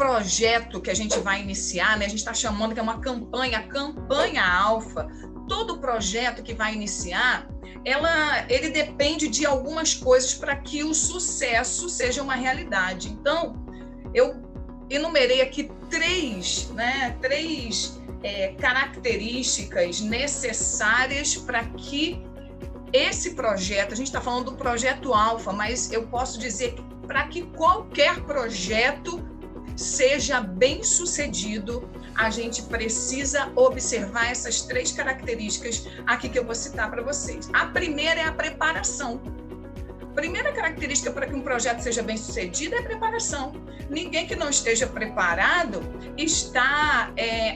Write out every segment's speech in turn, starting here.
projeto que a gente vai iniciar, né? A gente está chamando que é uma campanha, a campanha Alfa. Todo projeto que vai iniciar, ele depende de algumas coisas para que o sucesso seja uma realidade. Então, eu enumerei aqui três características necessárias para que esse projeto, a gente está falando do projeto Alfa, mas eu posso dizer que para que qualquer projeto seja bem sucedido, a gente precisa observar essas três características aqui que eu vou citar para vocês. A primeira é a preparação. A primeira característica para que um projeto seja bem sucedido é a preparação. Ninguém que não esteja preparado está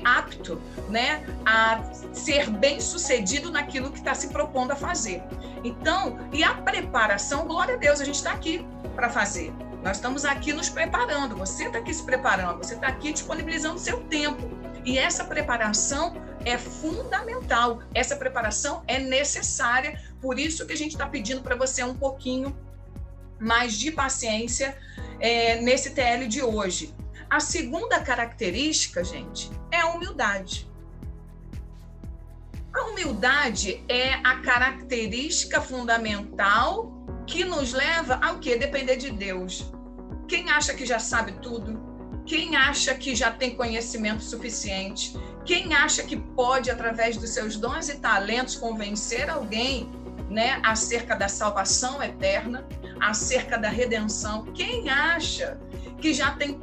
apto, né, a ser bem sucedido naquilo que está se propondo a fazer. Então, e a preparação, glória a Deus, a gente está aqui para fazer. Nós estamos aqui nos preparando, você está aqui se preparando, você está aqui disponibilizando o seu tempo. E essa preparação é fundamental, essa preparação é necessária, por isso que a gente está pedindo para você um pouquinho mais de paciência nesse TL de hoje. A segunda característica, gente, é a humildade. A humildade é a característica fundamental que nos leva ao quê? Depender de Deus. Quem acha que já sabe tudo? Quem acha que já tem conhecimento suficiente? Quem acha que pode, através dos seus dons e talentos, convencer alguém, né, acerca da salvação eterna, acerca da redenção? Quem acha que já tem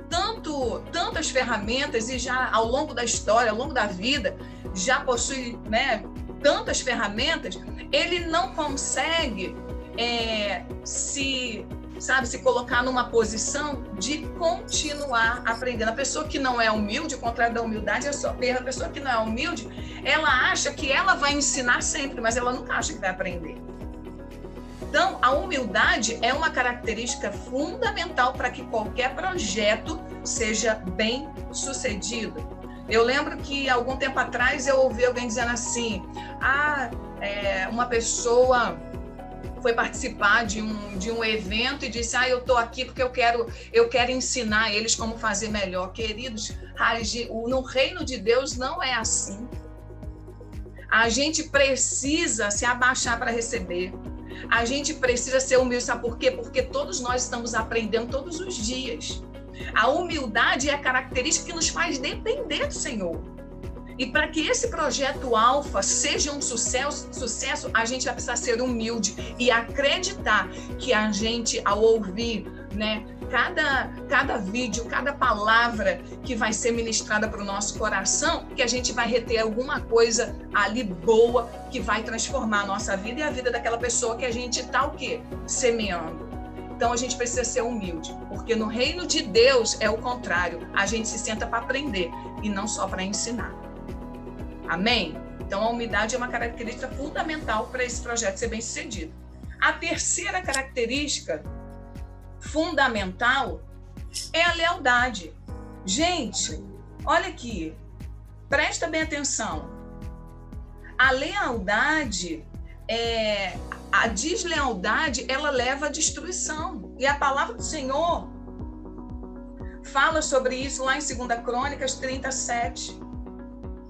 tantas ferramentas e já ao longo da história, ao longo da vida, já possui, né, tantas ferramentas, ele não consegue se colocar numa posição de continuar aprendendo. A pessoa que não é humilde, o contrário da humildade é só erro. A pessoa que não é humilde, ela acha que ela vai ensinar sempre, mas ela nunca acha que vai aprender. Então, a humildade é uma característica fundamental para que qualquer projeto seja bem sucedido. Eu lembro que, algum tempo atrás, eu ouvi alguém dizendo assim, uma pessoa foi participar de um evento e disse, eu estou aqui porque eu quero ensinar eles como fazer melhor. Queridos, no reino de Deus não é assim. A gente precisa se abaixar para receber. A gente precisa ser humilde, sabe por quê? Porque todos nós estamos aprendendo todos os dias. A humildade é a característica que nos faz depender do Senhor. E para que esse projeto Alfa seja um sucesso, a gente vai precisar ser humilde e acreditar que a gente, ao ouvir, né, cada vídeo, cada palavra que vai ser ministrada para o nosso coração, que a gente vai reter alguma coisa ali boa que vai transformar a nossa vida e a vida daquela pessoa que a gente está o quê? Semeando. Então a gente precisa ser humilde, porque no reino de Deus é o contrário. A gente se senta para aprender e não só para ensinar. Amém? Então, a humildade é uma característica fundamental para esse projeto ser bem sucedido. A terceira característica fundamental é a lealdade. Gente, olha aqui, presta bem atenção. A lealdade, a deslealdade, ela leva à destruição. E a palavra do Senhor fala sobre isso lá em 2 Crônicas 37.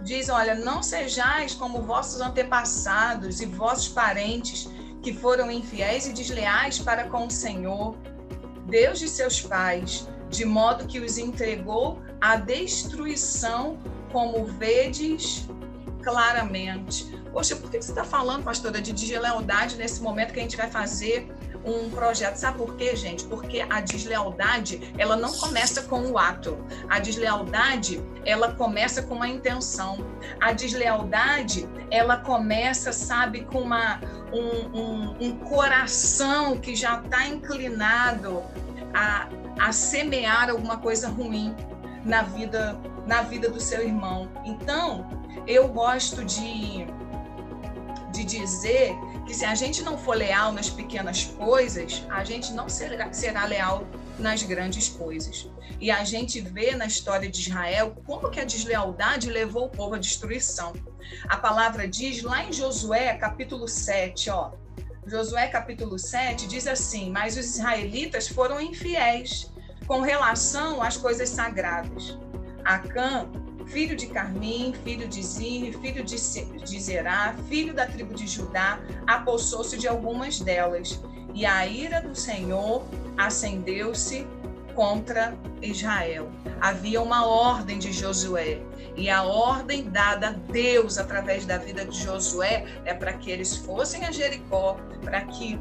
Diz, olha, não sejais como vossos antepassados e vossos parentes que foram infiéis e desleais para com o Senhor, Deus de seus pais, de modo que os entregou à destruição, como vedes claramente. Poxa, por que você está falando, pastora, de deslealdade nesse momento que a gente vai fazer um projeto? Sabe por quê, gente? Porque a deslealdade, ela não começa com o ato. A deslealdade, ela começa com uma intenção. A deslealdade, ela começa, sabe, com um coração que já está inclinado a semear alguma coisa ruim na vida do seu irmão. Então, eu gosto de dizer que se a gente não for leal nas pequenas coisas, a gente não será leal nas grandes coisas. E a gente vê na história de Israel como que a deslealdade levou o povo à destruição. A palavra diz lá em Josué, capítulo 7, Josué, capítulo 7, diz assim, mas os israelitas foram infiéis, com relação às coisas sagradas. Acã, filho de Carmim, filho de Zine, filho de Zerá, filho da tribo de Judá, apossou-se de algumas delas. E a ira do Senhor acendeu-se contra Israel. Havia uma ordem de Josué, e a ordem dada a Deus através da vida de Josué é para que eles fossem a Jericó, para que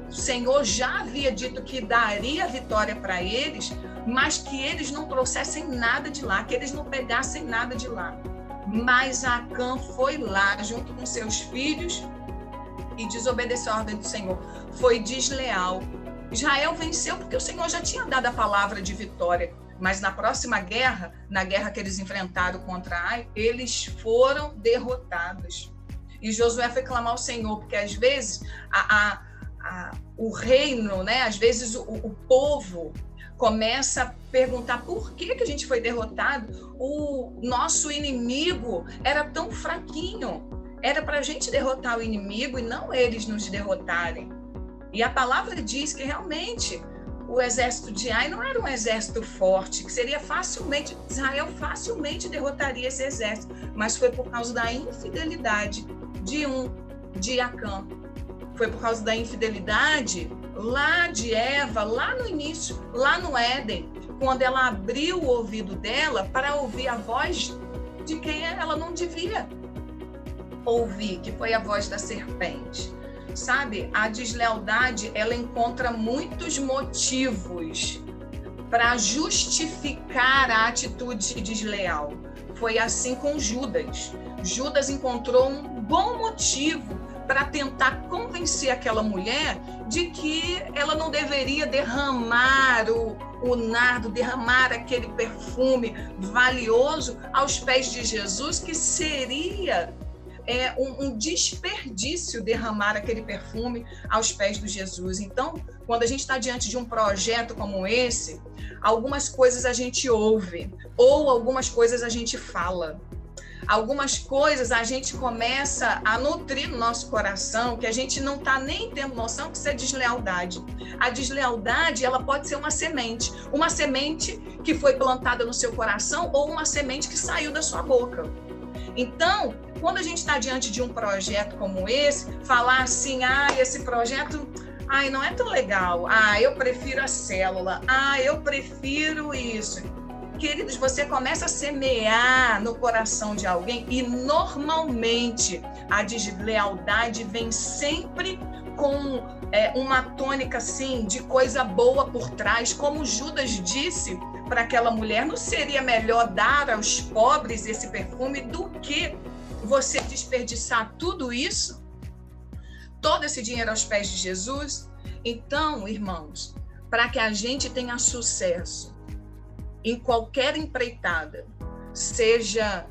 o Senhor já havia dito que daria vitória para eles, mas que eles não trouxessem nada de lá, que eles não pegassem nada de lá. Mas Acã foi lá junto com seus filhos e desobedeceu a ordem do Senhor. Foi desleal. Israel venceu porque o Senhor já tinha dado a palavra de vitória, mas na próxima guerra, na guerra que eles enfrentaram contra Ai, eles foram derrotados. E Josué foi clamar ao Senhor, porque às vezes o reino, né? Às vezes o povo começa a perguntar por que a gente foi derrotado. O nosso inimigo era tão fraquinho. Era para a gente derrotar o inimigo e não eles nos derrotarem. E a palavra diz que realmente o exército de Ai não era um exército forte, que seria facilmente, Israel facilmente derrotaria esse exército, mas foi por causa da infidelidade de Acã. Foi por causa da infidelidade lá de Eva, lá no início, lá no Éden, quando ela abriu o ouvido dela para ouvir a voz de quem ela não devia ouvir, que foi a voz da serpente. Sabe, a deslealdade, ela encontra muitos motivos para justificar a atitude desleal. Foi assim com Judas. Judas encontrou um bom motivo para tentar convencer aquela mulher de que ela não deveria derramar o nardo, derramar aquele perfume valioso aos pés de Jesus, que seria um desperdício derramar aquele perfume aos pés de Jesus. Então, quando a gente está diante de um projeto como esse, algumas coisas a gente ouve, ou algumas coisas a gente fala. Algumas coisas a gente começa a nutrir no nosso coração, que a gente não está nem tendo noção que isso é deslealdade. A deslealdade, ela pode ser uma semente que foi plantada no seu coração ou uma semente que saiu da sua boca. Então, quando a gente está diante de um projeto como esse, falar assim, esse projeto, não é tão legal, eu prefiro a célula, eu prefiro isso. Queridos, você começa a semear no coração de alguém e normalmente a deslealdade vem sempre com uma tônica assim de coisa boa por trás, como Judas disse para aquela mulher, não seria melhor dar aos pobres esse perfume do que você desperdiçar tudo isso? Todo esse dinheiro aos pés de Jesus? Então, irmãos, para que a gente tenha sucesso em qualquer empreitada, seja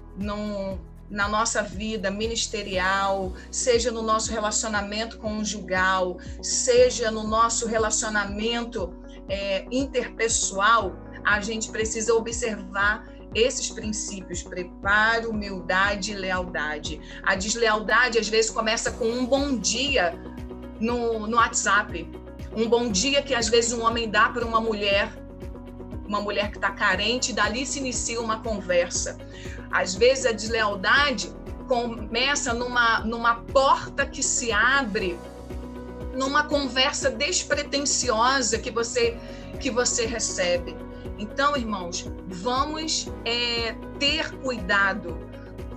na nossa vida ministerial, seja no nosso relacionamento conjugal, seja no nosso relacionamento interpessoal, a gente precisa observar esses princípios: preparo, humildade e lealdade. A deslealdade, às vezes, começa com um bom dia no WhatsApp. Um bom dia que, às vezes, um homem dá para uma mulher que está carente, e dali se inicia uma conversa. Às vezes, a deslealdade começa numa porta que se abre, numa conversa despretensiosa que você recebe. Então, irmãos, vamos ter cuidado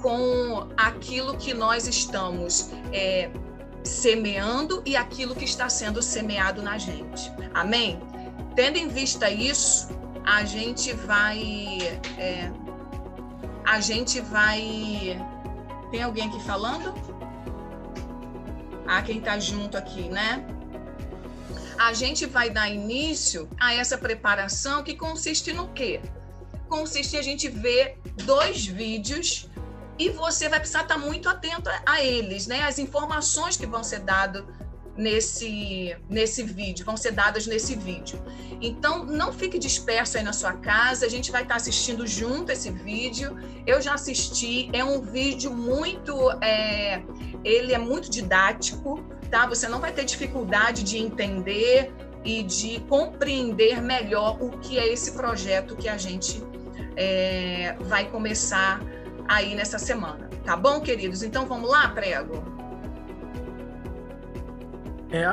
com aquilo que nós estamos semeando e aquilo que está sendo semeado na gente. Amém? Tendo em vista isso, a gente vai... Tem alguém aqui falando? Quem está junto aqui, né? A gente vai dar início a essa preparação, que consiste no quê? Consiste em a gente ver 2 vídeos e você vai precisar estar muito atento a eles, né? As informações que vão ser dadas nesse vídeo, vão ser dadas nesse vídeo. Então, não fique disperso aí na sua casa, a gente vai estar assistindo junto esse vídeo. Eu já assisti, é um vídeo ele é muito didático, tá? Você não vai ter dificuldade de entender e de compreender melhor o que é esse projeto que a gente vai começar aí nessa semana. Tá bom, queridos? Então, vamos lá, Prego?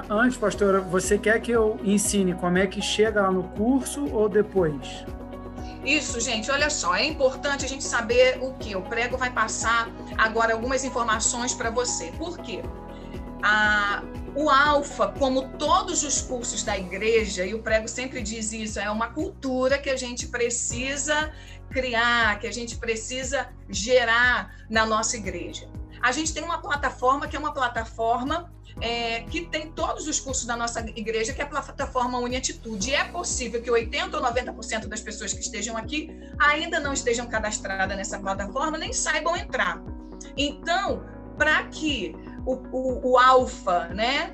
Antes, pastora, você quer que eu ensine como é que chega lá no curso ou depois? Isso, gente, olha só, é importante a gente saber o que o Prego vai passar agora algumas informações para você. Por quê? O Alfa, como todos os cursos da igreja, e o Prego sempre diz isso, é uma cultura que a gente precisa criar, que a gente precisa gerar na nossa igreja. A gente tem uma plataforma que é uma plataforma que tem todos os cursos da nossa igreja, que é a plataforma UniAtitude. E é possível que 80% ou 90% das pessoas que estejam aqui ainda não estejam cadastradas nessa plataforma, nem saibam entrar. Então, para que o Alfa, né,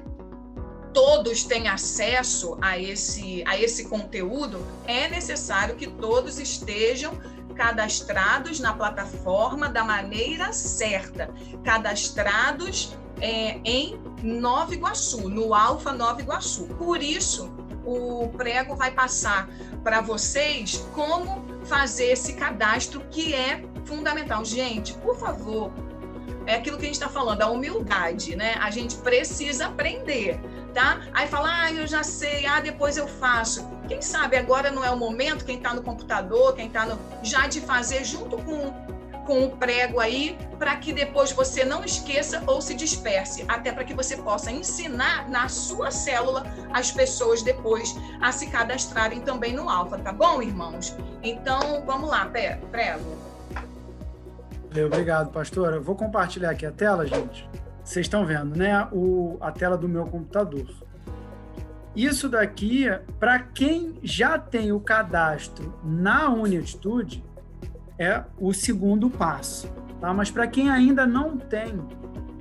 todos tenham acesso a esse conteúdo, é necessário que todos estejam cadastrados na plataforma da maneira certa, cadastrados em Nova Iguaçu, no Alfa Nova Iguaçu. Por isso, o Prego vai passar para vocês como fazer esse cadastro, que é fundamental. Gente, por favor, é aquilo que a gente está falando, a humildade, né? A gente precisa aprender, tá? Aí fala, eu já sei, depois eu faço. Quem sabe agora não é o momento, quem está no computador, quem está já de fazer junto com o Prego aí, para que depois você não esqueça ou se disperse, até para que você possa ensinar na sua célula as pessoas depois a se cadastrarem também no Alfa, tá bom, irmãos? Então, vamos lá, Prego. Obrigado, pastora. Eu vou compartilhar aqui a tela, gente. Vocês estão vendo, né? A tela do meu computador. Isso daqui, para quem já tem o cadastro na UniAtitude, é o segundo passo, tá? Mas para quem ainda não tem,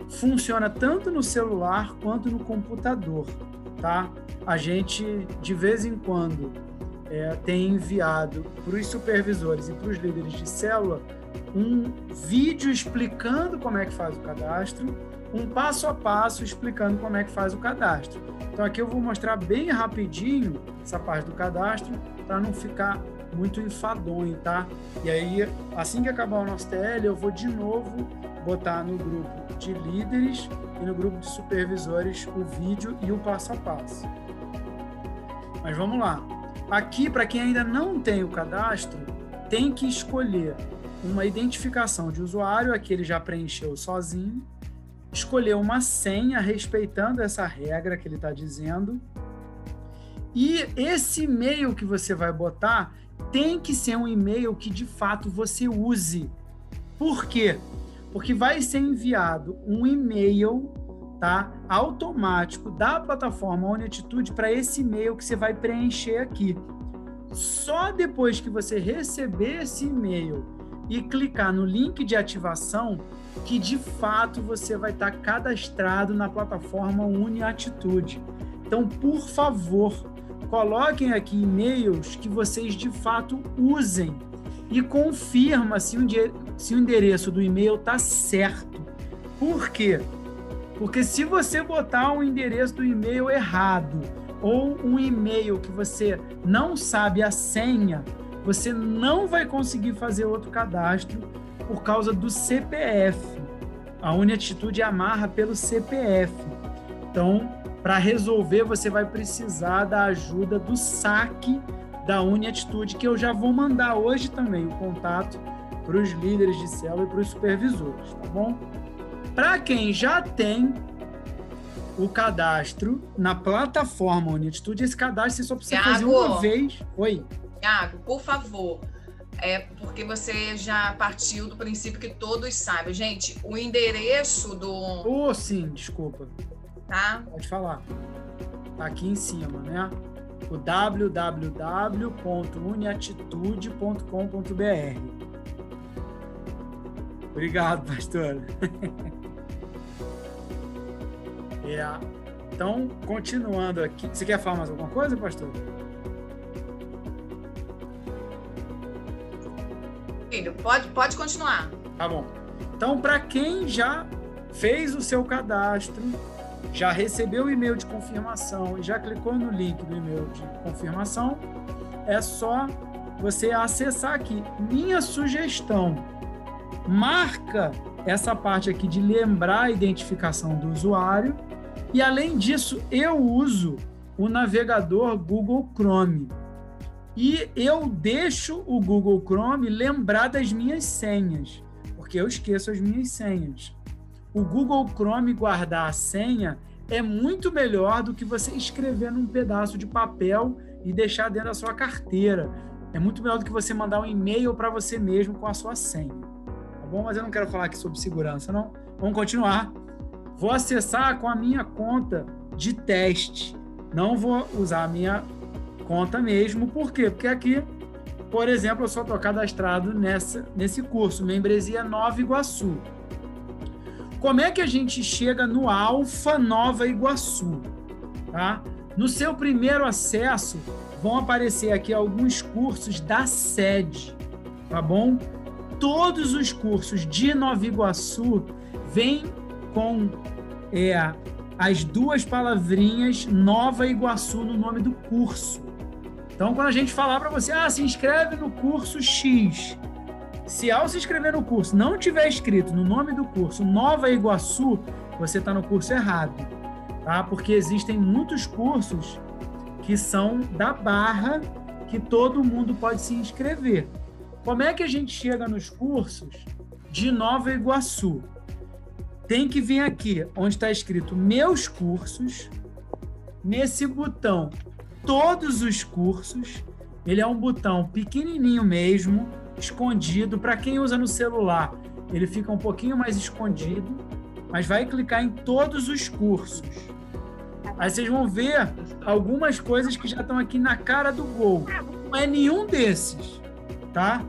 funciona tanto no celular quanto no computador, tá? A gente, de vez em quando, tem enviado para os supervisores e para os líderes de célula um vídeo explicando como é que faz o cadastro, um passo a passo explicando como é que faz o cadastro. Então aqui eu vou mostrar bem rapidinho essa parte do cadastro para não ficar muito enfadonho, tá? E aí, assim que acabar o nosso TL, eu vou de novo botar no grupo de líderes e no grupo de supervisores o vídeo e o passo a passo. Mas vamos lá. Aqui, para quem ainda não tem o cadastro, tem que escolher uma identificação de usuário, aqui ele já preencheu sozinho, escolher uma senha respeitando essa regra que ele está dizendo, e esse e-mail que você vai botar tem que ser um e-mail que de fato você use. Por quê? Porque vai ser enviado um e-mail, tá, automático da plataforma UniAtitude para esse e-mail que você vai preencher aqui. Só depois que você receber esse e-mail e clicar no link de ativação, que de fato você vai estar cadastrado na plataforma UniAtitude. Então, por favor, coloquem aqui e-mails que vocês de fato usem e confirma se o endereço do e-mail está certo. Por quê? Porque se você botar um endereço do e-mail errado ou um e-mail que você não sabe a senha, você não vai conseguir fazer outro cadastro por causa do CPF. A UniAtitude amarra pelo CPF. Então, para resolver, você vai precisar da ajuda do saque da UniAtitude, que eu já vou mandar hoje também o contato para os líderes de célula e para os supervisores, tá bom? Para quem já tem o cadastro na plataforma UniAtitude, esse cadastro você só precisa fazer uma vez. Oi? Iago, por favor, porque você já partiu do princípio que todos sabem. Gente, o endereço do... sim, desculpa. Tá? Pode falar. Tá aqui em cima, né? O www.uniatitude.com.br. Obrigado, pastora. Então, continuando aqui. Você quer falar mais alguma coisa, pastor? Filho, pode continuar. Tá bom. Então, para quem já fez o seu cadastro já recebeu o e-mail de confirmação e já clicou no link do e-mail de confirmação, é só você acessar aqui. Minha sugestão, marca essa parte aqui de lembrar a identificação do usuário e, além disso, eu uso o navegador Google Chrome e eu deixo o Google Chrome lembrar das minhas senhas, porque eu esqueço as minhas senhas. O Google Chrome guardar a senha é muito melhor do que você escrever num pedaço de papel e deixar dentro da sua carteira. É muito melhor do que você mandar um e-mail para você mesmo com a sua senha. Tá bom? Mas eu não quero falar aqui sobre segurança, não. Vamos continuar. Vou acessar com a minha conta de teste. Não vou usar a minha conta mesmo. Por quê? Porque aqui, por exemplo, eu só estou cadastrado nesse curso, Membresia Nova Iguaçu. Como é que a gente chega no Alfa Nova Iguaçu? Tá? No seu primeiro acesso, vão aparecer aqui alguns cursos da sede, tá bom? Todos os cursos de Nova Iguaçu vêm com as duas palavrinhas Nova Iguaçu no nome do curso. Então, quando a gente falar para você, se inscreve no curso X, se ao se inscrever no curso não tiver escrito no nome do curso Nova Iguaçu, você está no curso errado, tá? Porque existem muitos cursos que são da Barra, que todo mundo pode se inscrever. Como é que a gente chega nos cursos de Nova Iguaçu? Tem que vir aqui, onde está escrito Meus Cursos, nesse botão Todos os Cursos. Ele é um botão pequenininho mesmo, escondido. Para quem usa no celular, ele fica um pouquinho mais escondido, mas vai clicar em Todos os Cursos. Aí vocês vão ver algumas coisas que já estão aqui na cara do gol. Não é nenhum desses, tá?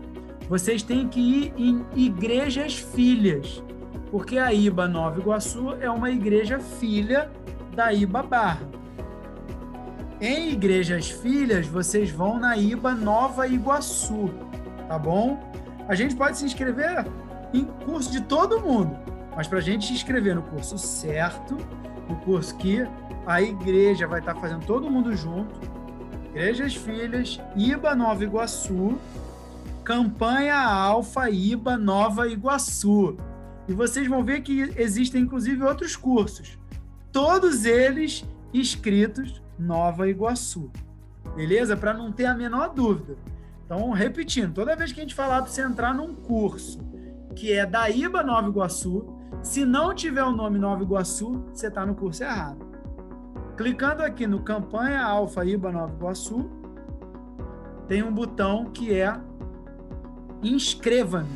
Vocês têm que ir em igrejas filhas, porque a IBA Nova Iguaçu é uma igreja filha da IBA Barra. Em igrejas filhas, vocês vão na IBA Nova Iguaçu, tá bom? A gente pode se inscrever em curso de todo mundo, mas para a gente se inscrever no curso certo, no curso que a igreja vai estar fazendo todo mundo junto, igrejas filhas, IBA Nova Iguaçu, campanha Alfa IBA Nova Iguaçu. E vocês vão ver que existem, inclusive, outros cursos. Todos eles escritos Nova Iguaçu. Beleza? Para não ter a menor dúvida. Então, repetindo, toda vez que a gente falar para você entrar num curso que é da IBA Nova Iguaçu, se não tiver o nome Nova Iguaçu, você está no curso errado. Clicando aqui no Campanha Alfa IBA Nova Iguaçu, tem um botão que é Inscreva-me.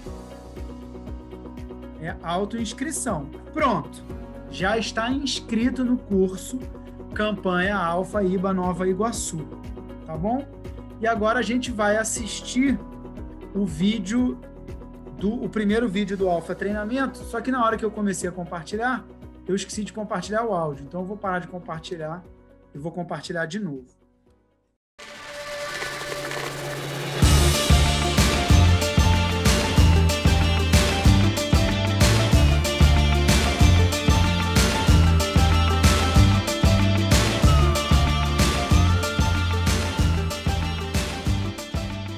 É autoinscrição. Pronto. Já está inscrito no curso Campanha Alfa IBA Nova Iguaçu. Tá bom? E agora a gente vai assistir o primeiro vídeo do Alfa Treinamento, só que na hora que eu comecei a compartilhar, eu esqueci de compartilhar o áudio. Então eu vou parar de compartilhar e vou compartilhar de novo.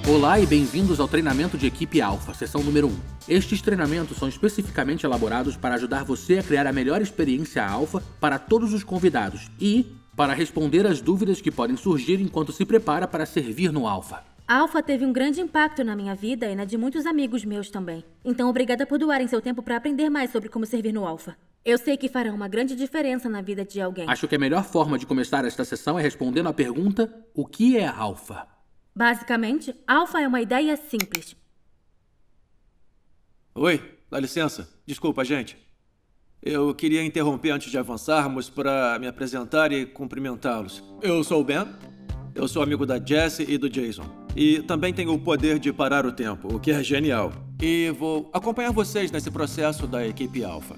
Olá e bem-vindos ao treinamento de equipe Alfa, sessão número 1. Estes treinamentos são especificamente elaborados para ajudar você a criar a melhor experiência Alfa para todos os convidados e para responder às dúvidas que podem surgir enquanto se prepara para servir no Alfa. A Alfa teve um grande impacto na minha vida e na de muitos amigos meus também. Então, obrigada por doarem seu tempo para aprender mais sobre como servir no Alfa. Eu sei que fará uma grande diferença na vida de alguém. Acho que a melhor forma de começar esta sessão é respondendo à pergunta: o que é Alfa? Basicamente, Alfa é uma ideia simples. Oi, dá licença. Desculpa, gente. Eu queria interromper antes de avançarmos para me apresentar e cumprimentá-los. Eu sou o Ben, eu sou amigo da Jessie e do Jason. E também tenho o poder de parar o tempo, o que é genial. E vou acompanhar vocês nesse processo da equipe Alfa.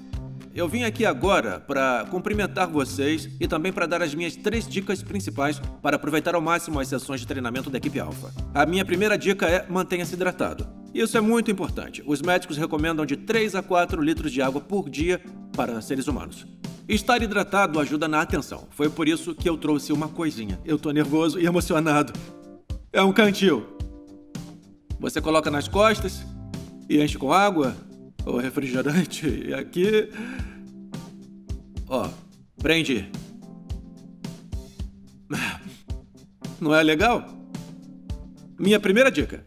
Eu vim aqui agora para cumprimentar vocês e também para dar as minhas 3 dicas principais para aproveitar ao máximo as sessões de treinamento da equipe Alfa. A minha primeira dica é: mantenha-se hidratado. Isso é muito importante. Os médicos recomendam de 3 a 4 litros de água por dia para seres humanos. Estar hidratado ajuda na atenção. Foi por isso que eu trouxe uma coisinha. Eu tô nervoso e emocionado. É um cantil. Você coloca nas costas e enche com água ou refrigerante. E aqui... Ó, prende. Não é legal? Minha primeira dica.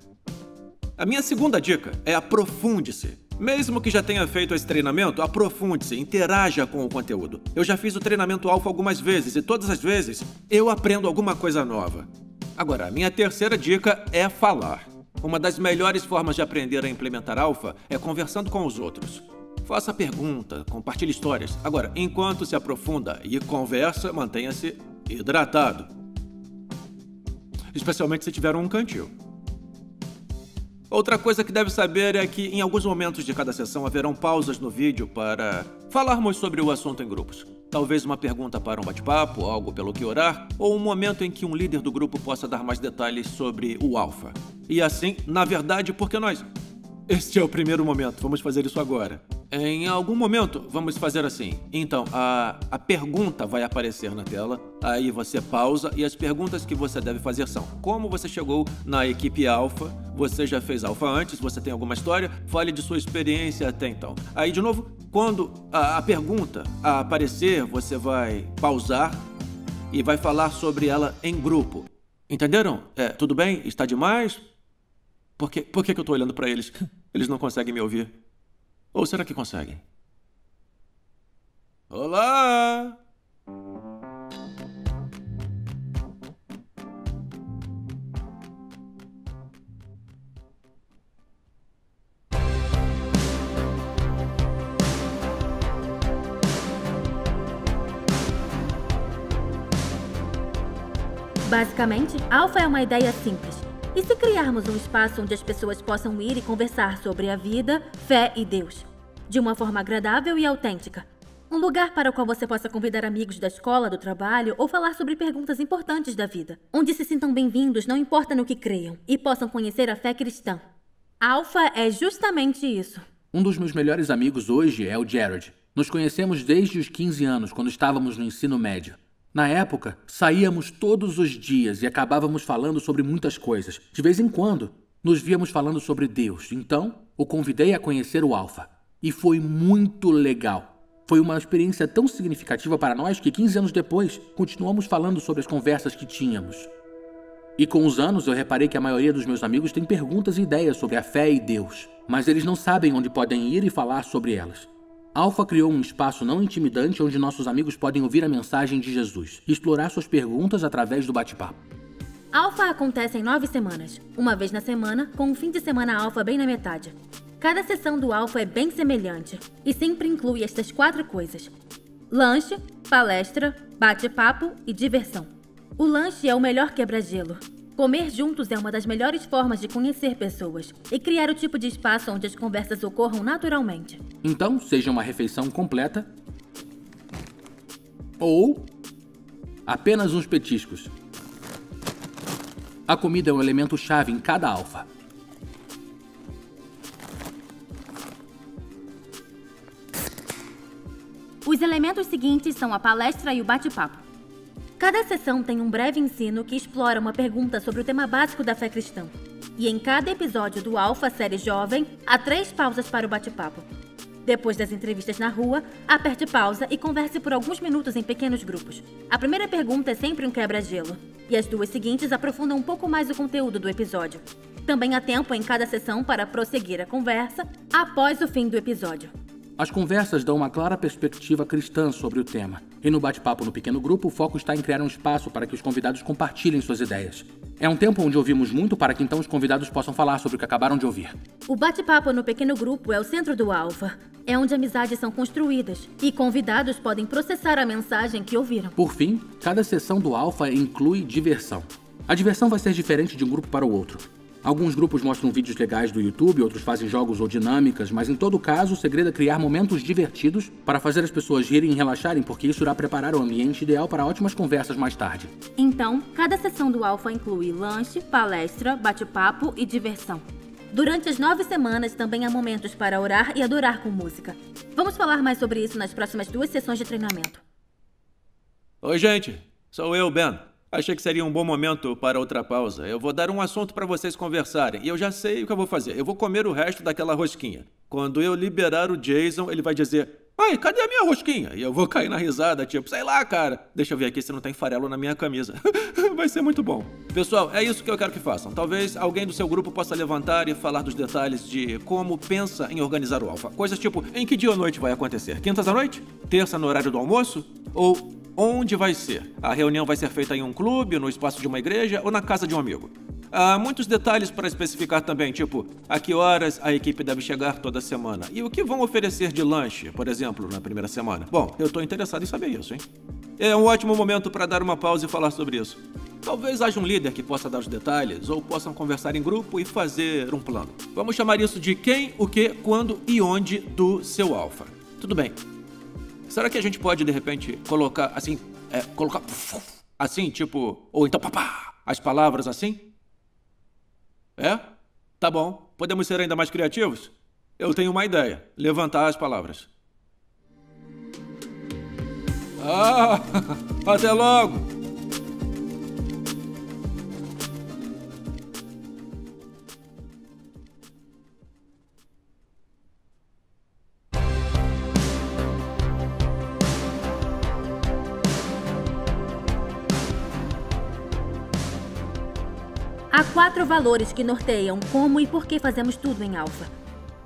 A minha segunda dica é aprofunde-se. Mesmo que já tenha feito esse treinamento, aprofunde-se, interaja com o conteúdo. Eu já fiz o treinamento alfa algumas vezes e todas as vezes eu aprendo alguma coisa nova. Agora, a minha terceira dica é falar. Uma das melhores formas de aprender a implementar alfa é conversando com os outros. Faça pergunta, compartilhe histórias. Agora, enquanto se aprofunda e conversa, mantenha-se hidratado. Especialmente se tiver um cantil. Outra coisa que deve saber é que em alguns momentos de cada sessão haverão pausas no vídeo para falarmos sobre o assunto em grupos. Talvez uma pergunta para um bate-papo, algo pelo que orar, ou um momento em que um líder do grupo possa dar mais detalhes sobre o alfa. E assim, na verdade, porque nós... Este é o primeiro momento, vamos fazer isso agora. Em algum momento, vamos fazer assim. Então, a pergunta vai aparecer na tela, aí você pausa e as perguntas que você deve fazer são: como você chegou na equipe alfa? Você já fez alfa antes? Você tem alguma história? Fale de sua experiência até então. Aí, de novo, quando a pergunta aparecer, você vai pausar e vai falar sobre ela em grupo. Entenderam? Tudo bem? Está demais? Por que eu estou olhando para eles? Eles não conseguem me ouvir. Ou será que conseguem? Olá! Basicamente, alfa é uma ideia simples. E se criarmos um espaço onde as pessoas possam ir e conversar sobre a vida, fé e Deus, de uma forma agradável e autêntica? Um lugar para o qual você possa convidar amigos da escola, do trabalho ou falar sobre perguntas importantes da vida. Onde se sintam bem-vindos, não importa no que creiam, e possam conhecer a fé cristã. Alfa é justamente isso. Um dos meus melhores amigos hoje é o Jared. Nos conhecemos desde os 15 anos, quando estávamos no ensino médio. Na época, saíamos todos os dias e acabávamos falando sobre muitas coisas. De vez em quando, nos víamos falando sobre Deus. Então, o convidei a conhecer o Alfa. E foi muito legal. Foi uma experiência tão significativa para nós que 15 anos depois, continuamos falando sobre as conversas que tínhamos. E com os anos, eu reparei que a maioria dos meus amigos tem perguntas e ideias sobre a fé e Deus. Mas eles não sabem onde podem ir e falar sobre elas. Alfa criou um espaço não intimidante onde nossos amigos podem ouvir a mensagem de Jesus e explorar suas perguntas através do bate-papo. Alfa acontece em 9 semanas, uma vez na semana, com um fim de semana alfa bem na metade. Cada sessão do alfa é bem semelhante e sempre inclui estas 4 coisas: lanche, palestra, bate-papo e diversão. O lanche é o melhor quebra-gelo. Comer juntos é uma das melhores formas de conhecer pessoas e criar o tipo de espaço onde as conversas ocorram naturalmente. Então, seja uma refeição completa ou apenas uns petiscos. A comida é um elemento chave em cada alfa. Os elementos seguintes são a palestra e o bate-papo. Cada sessão tem um breve ensino que explora uma pergunta sobre o tema básico da fé cristã. E em cada episódio do Alfa Série Jovem, há 3 pausas para o bate-papo. Depois das entrevistas na rua, aperte pausa e converse por alguns minutos em pequenos grupos. A primeira pergunta é sempre um quebra-gelo, e as 2 seguintes aprofundam um pouco mais o conteúdo do episódio. Também há tempo em cada sessão para prosseguir a conversa após o fim do episódio. As conversas dão uma clara perspectiva cristã sobre o tema. E no bate-papo no pequeno grupo, o foco está em criar um espaço para que os convidados compartilhem suas ideias. É um tempo onde ouvimos muito para que então os convidados possam falar sobre o que acabaram de ouvir. O bate-papo no pequeno grupo é o centro do Alfa. É onde amizades são construídas e convidados podem processar a mensagem que ouviram. Por fim, cada sessão do Alfa inclui diversão. A diversão vai ser diferente de um grupo para o outro. Alguns grupos mostram vídeos legais do YouTube, outros fazem jogos ou dinâmicas, mas em todo caso o segredo é criar momentos divertidos para fazer as pessoas rirem e relaxarem, porque isso irá preparar o ambiente ideal para ótimas conversas mais tarde. Então, cada sessão do Alfa inclui lanche, palestra, bate-papo e diversão. Durante as 9 semanas, também há momentos para orar e adorar com música. Vamos falar mais sobre isso nas próximas 2 sessões de treinamento. Oi, gente. Sou eu, Ben. Achei que seria um bom momento para outra pausa. Eu vou dar um assunto para vocês conversarem. E eu já sei o que eu vou fazer. Eu vou comer o resto daquela rosquinha. Quando eu liberar o Jason, ele vai dizer: ai, cadê a minha rosquinha? E eu vou cair na risada, tipo, sei lá, cara. Deixa eu ver aqui se não tem farelo na minha camisa. Vai ser muito bom. Pessoal, é isso que eu quero que façam. Talvez alguém do seu grupo possa levantar e falar dos detalhes de como pensa em organizar o Alpha. Coisas tipo, em que dia ou noite vai acontecer? Quintas à noite? Terça no horário do almoço? Ou onde vai ser? A reunião vai ser feita em um clube, no espaço de uma igreja ou na casa de um amigo? Há muitos detalhes para especificar também, tipo, a que horas a equipe deve chegar toda semana e o que vão oferecer de lanche, por exemplo, na primeira semana. Bom, eu estou interessado em saber isso, hein? É um ótimo momento para dar uma pausa e falar sobre isso. Talvez haja um líder que possa dar os detalhes ou possam conversar em grupo e fazer um plano. Vamos chamar isso de quem, o que, quando e onde do seu alfa. Tudo bem. Será que a gente pode, de repente, colocar assim, assim, tipo, ou então, papá, as palavras assim? É? Tá bom. Podemos ser ainda mais criativos? Eu tenho uma ideia. Levantar as palavras. Ah, até logo! Há 4 valores que norteiam como e por que fazemos tudo em Alpha.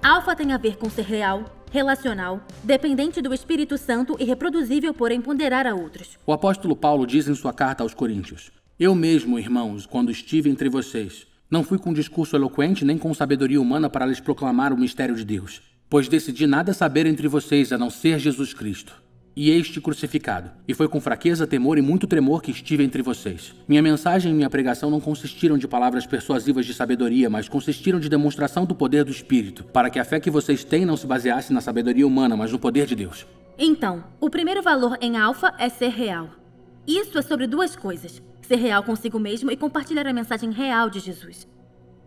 Alpha tem a ver com ser real, relacional, dependente do Espírito Santo e reproduzível por empoderar a outros. O apóstolo Paulo diz em sua carta aos Coríntios: eu mesmo, irmãos, quando estive entre vocês, não fui com discurso eloquente nem com sabedoria humana para lhes proclamar o mistério de Deus, pois decidi nada saber entre vocês a não ser Jesus Cristo e este crucificado. E foi com fraqueza, temor e muito tremor que estive entre vocês. Minha mensagem e minha pregação não consistiram de palavras persuasivas de sabedoria, mas consistiram de demonstração do poder do Espírito, para que a fé que vocês têm não se baseasse na sabedoria humana, mas no poder de Deus. Então, o primeiro valor em Alpha é ser real. Isso é sobre 2 coisas: ser real consigo mesmo e compartilhar a mensagem real de Jesus.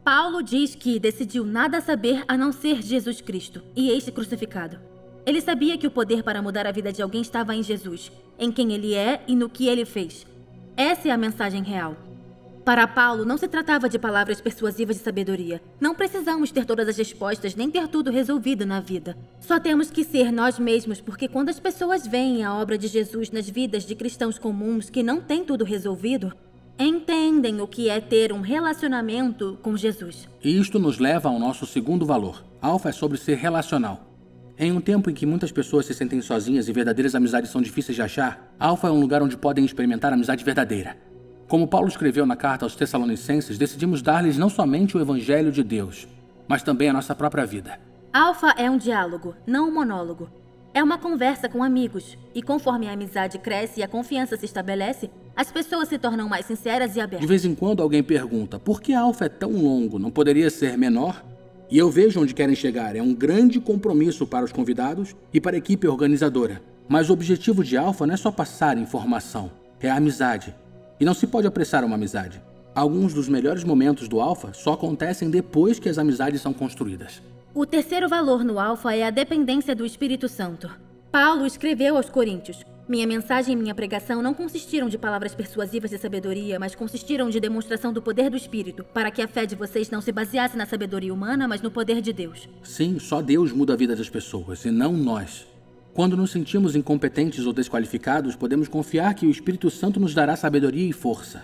Paulo diz que decidiu nada saber a não ser Jesus Cristo e este crucificado. Ele sabia que o poder para mudar a vida de alguém estava em Jesus, em quem ele é e no que ele fez. Essa é a mensagem real. Para Paulo, não se tratava de palavras persuasivas de sabedoria. Não precisamos ter todas as respostas, nem ter tudo resolvido na vida. Só temos que ser nós mesmos, porque quando as pessoas veem a obra de Jesus nas vidas de cristãos comuns que não têm tudo resolvido, entendem o que é ter um relacionamento com Jesus. E isto nos leva ao nosso segundo valor. Alpha é sobre ser relacional. Em um tempo em que muitas pessoas se sentem sozinhas e verdadeiras amizades são difíceis de achar, Alpha é um lugar onde podem experimentar amizade verdadeira. Como Paulo escreveu na carta aos Tessalonicenses, decidimos dar-lhes não somente o Evangelho de Deus, mas também a nossa própria vida. Alpha é um diálogo, não um monólogo. É uma conversa com amigos, e conforme a amizade cresce e a confiança se estabelece, as pessoas se tornam mais sinceras e abertas. De vez em quando alguém pergunta, por que Alpha é tão longo? Não poderia ser menor? E eu vejo onde querem chegar. É um grande compromisso para os convidados e para a equipe organizadora. Mas o objetivo de Alpha não é só passar informação, é a amizade. E não se pode apressar uma amizade. Alguns dos melhores momentos do Alpha só acontecem depois que as amizades são construídas. O terceiro valor no Alpha é a dependência do Espírito Santo. Paulo escreveu aos Coríntios: minha mensagem e minha pregação não consistiram de palavras persuasivas de sabedoria, mas consistiram de demonstração do poder do Espírito, para que a fé de vocês não se baseasse na sabedoria humana, mas no poder de Deus. Sim, só Deus muda a vida das pessoas, e não nós. Quando nos sentimos incompetentes ou desqualificados, podemos confiar que o Espírito Santo nos dará sabedoria e força.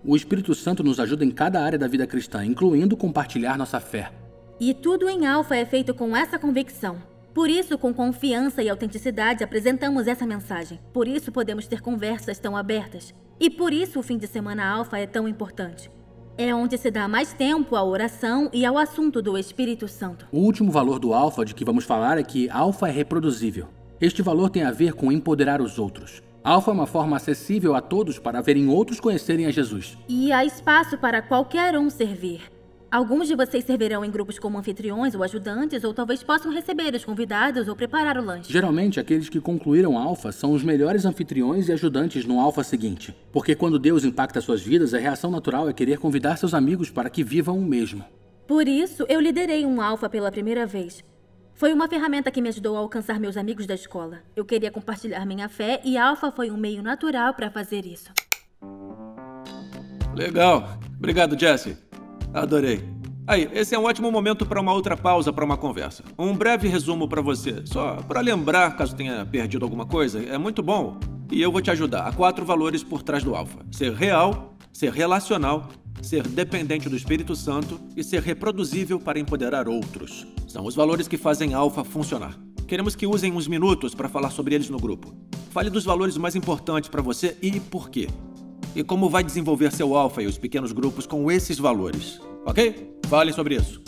O Espírito Santo nos ajuda em cada área da vida cristã, incluindo compartilhar nossa fé. E tudo em Alpha é feito com essa convicção. Por isso, com confiança e autenticidade, apresentamos essa mensagem. Por isso, podemos ter conversas tão abertas. E por isso, o fim de semana Alpha é tão importante. É onde se dá mais tempo à oração e ao assunto do Espírito Santo. O último valor do Alpha de que vamos falar é que Alpha é reproduzível. Este valor tem a ver com empoderar os outros. Alpha é uma forma acessível a todos para verem outros conhecerem a Jesus. E há espaço para qualquer um servir. Alguns de vocês servirão em grupos como anfitriões ou ajudantes, ou talvez possam receber os convidados ou preparar o lanche. Geralmente, aqueles que concluíram Alpha são os melhores anfitriões e ajudantes no Alpha seguinte. Porque quando Deus impacta suas vidas, a reação natural é querer convidar seus amigos para que vivam o mesmo. Por isso, eu liderei um alfa pela primeira vez. Foi uma ferramenta que me ajudou a alcançar meus amigos da escola. Eu queria compartilhar minha fé e alfa foi um meio natural para fazer isso. Legal. Obrigado, Jesse. Adorei. Aí, esse é um ótimo momento para uma outra pausa para uma conversa. Um breve resumo para você, só para lembrar, caso tenha perdido alguma coisa, é muito bom. E eu vou te ajudar. Há 4 valores por trás do alfa: ser real, ser relacional, ser dependente do Espírito Santo e ser reproduzível para empoderar outros. São os valores que fazem alfa funcionar. Queremos que usem uns minutos para falar sobre eles no grupo. Fale dos valores mais importantes para você e por quê. E como vai desenvolver seu alfa e os pequenos grupos com esses valores. Ok? Falem sobre isso.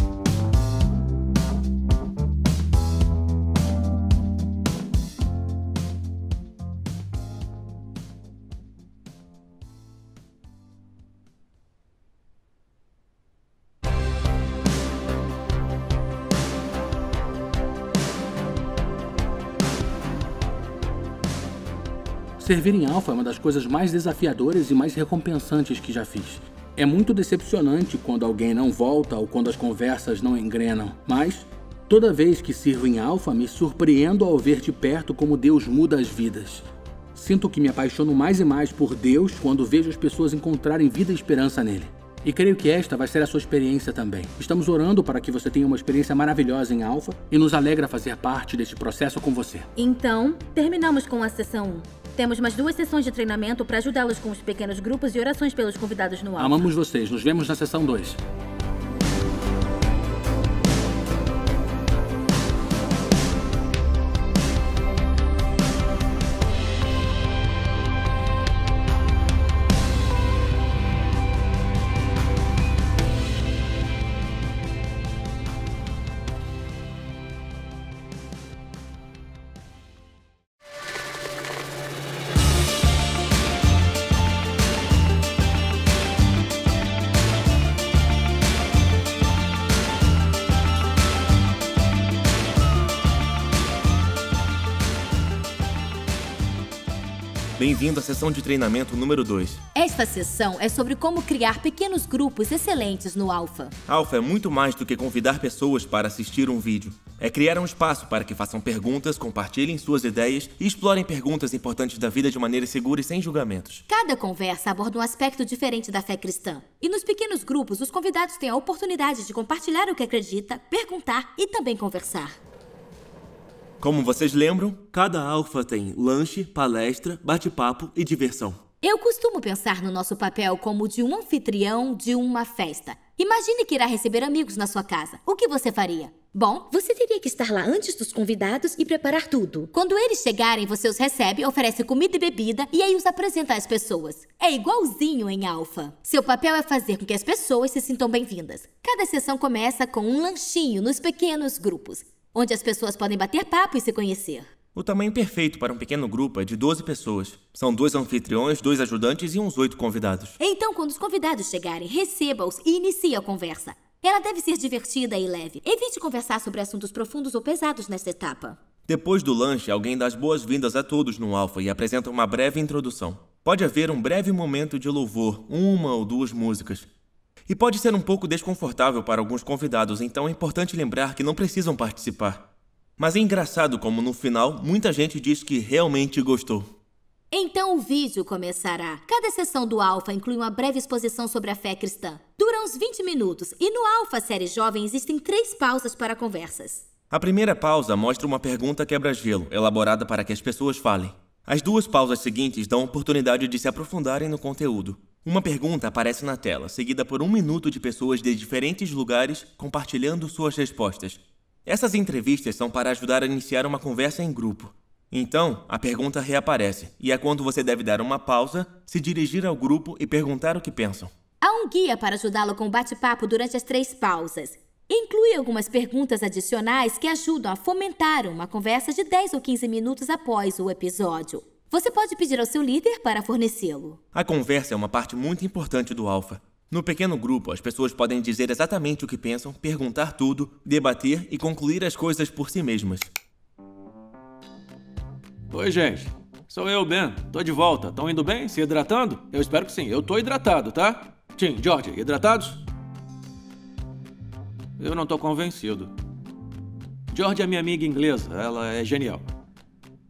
Servir em alfa é uma das coisas mais desafiadoras e mais recompensantes que já fiz. É muito decepcionante quando alguém não volta ou quando as conversas não engrenam, mas toda vez que sirvo em alfa, me surpreendo ao ver de perto como Deus muda as vidas. Sinto que me apaixono mais e mais por Deus quando vejo as pessoas encontrarem vida e esperança nele. E creio que esta vai ser a sua experiência também. Estamos orando para que você tenha uma experiência maravilhosa em alfa e nos alegra fazer parte deste processo com você. Então, terminamos com a sessão 1. Temos mais 2 sessões de treinamento para ajudá-los com os pequenos grupos e orações pelos convidados no alfa. Amamos vocês. Nos vemos na sessão 2. Bem-vindo à sessão de treinamento número 2. Esta sessão é sobre como criar pequenos grupos excelentes no alfa. Alfa é muito mais do que convidar pessoas para assistir um vídeo. É criar um espaço para que façam perguntas, compartilhem suas ideias e explorem perguntas importantes da vida de maneira segura e sem julgamentos. Cada conversa aborda um aspecto diferente da fé cristã. E nos pequenos grupos, os convidados têm a oportunidade de compartilhar o que acredita, perguntar e também conversar. Como vocês lembram, cada alfa tem lanche, palestra, bate-papo e diversão. Eu costumo pensar no nosso papel como de um anfitrião de uma festa. Imagine que irá receber amigos na sua casa. O que você faria? Bom, você teria que estar lá antes dos convidados e preparar tudo. Quando eles chegarem, você os recebe, oferece comida e bebida e aí os apresenta às pessoas. É igualzinho em alfa. Seu papel é fazer com que as pessoas se sintam bem-vindas. Cada sessão começa com um lanchinho nos pequenos grupos, onde as pessoas podem bater papo e se conhecer. O tamanho perfeito para um pequeno grupo é de 12 pessoas. São 2 anfitriões, 2 ajudantes e uns 8 convidados. Então, quando os convidados chegarem, receba-os e inicie a conversa. Ela deve ser divertida e leve. Evite conversar sobre assuntos profundos ou pesados nesta etapa. Depois do lanche, alguém dá as boas-vindas a todos no alfa e apresenta uma breve introdução. Pode haver um breve momento de louvor, 1 ou 2 músicas. E pode ser um pouco desconfortável para alguns convidados, então é importante lembrar que não precisam participar. Mas é engraçado como no final, muita gente diz que realmente gostou. Então o vídeo começará. Cada sessão do alfa inclui uma breve exposição sobre a fé cristã. Dura uns 20 minutos e no alfa série jovem existem 3 pausas para conversas. A primeira pausa mostra uma pergunta quebra-gelo, elaborada para que as pessoas falem. As 2 pausas seguintes dão a oportunidade de se aprofundarem no conteúdo. Uma pergunta aparece na tela, seguida por 1 minuto de pessoas de diferentes lugares compartilhando suas respostas. Essas entrevistas são para ajudar a iniciar uma conversa em grupo. Então, a pergunta reaparece, e é quando você deve dar uma pausa, se dirigir ao grupo e perguntar o que pensam. Há um guia para ajudá-lo com o bate-papo durante as 3 pausas. Inclui algumas perguntas adicionais que ajudam a fomentar uma conversa de 10 ou 15 minutos após o episódio. Você pode pedir ao seu líder para fornecê-lo. A conversa é uma parte muito importante do alfa. No pequeno grupo, as pessoas podem dizer exatamente o que pensam, perguntar tudo, debater e concluir as coisas por si mesmas. Oi, gente. Sou eu, Ben. Tô de volta. Tão indo bem? Se hidratando? Eu espero que sim. Eu tô hidratado, tá? Tim, George, hidratados? Eu não tô convencido. George é minha amiga inglesa, ela é genial.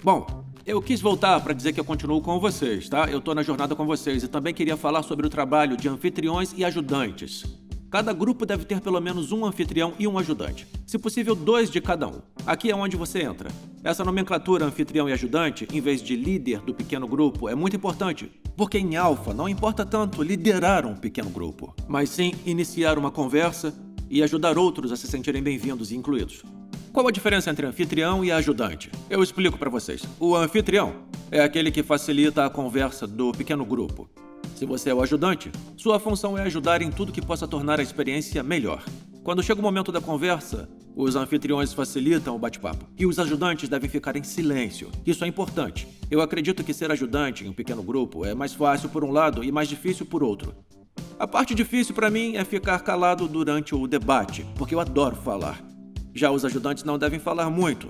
Bom, eu quis voltar para dizer que eu continuo com vocês, tá? Eu tô na jornada com vocês e também queria falar sobre o trabalho de anfitriões e ajudantes. Cada grupo deve ter pelo menos um anfitrião e um ajudante. Se possível, 2 de cada um. Aqui é onde você entra. Essa nomenclatura anfitrião e ajudante, em vez de líder do pequeno grupo, é muito importante. Porque em Alpha não importa tanto liderar um pequeno grupo, mas sim iniciar uma conversa e ajudar outros a se sentirem bem-vindos e incluídos. Qual a diferença entre anfitrião e ajudante? Eu explico para vocês. O anfitrião é aquele que facilita a conversa do pequeno grupo. Se você é o ajudante, sua função é ajudar em tudo que possa tornar a experiência melhor. Quando chega o momento da conversa, os anfitriões facilitam o bate-papo e os ajudantes devem ficar em silêncio. Isso é importante. Eu acredito que ser ajudante em um pequeno grupo é mais fácil por um lado e mais difícil por outro. A parte difícil para mim é ficar calado durante o debate, porque eu adoro falar. Já os ajudantes não devem falar muito.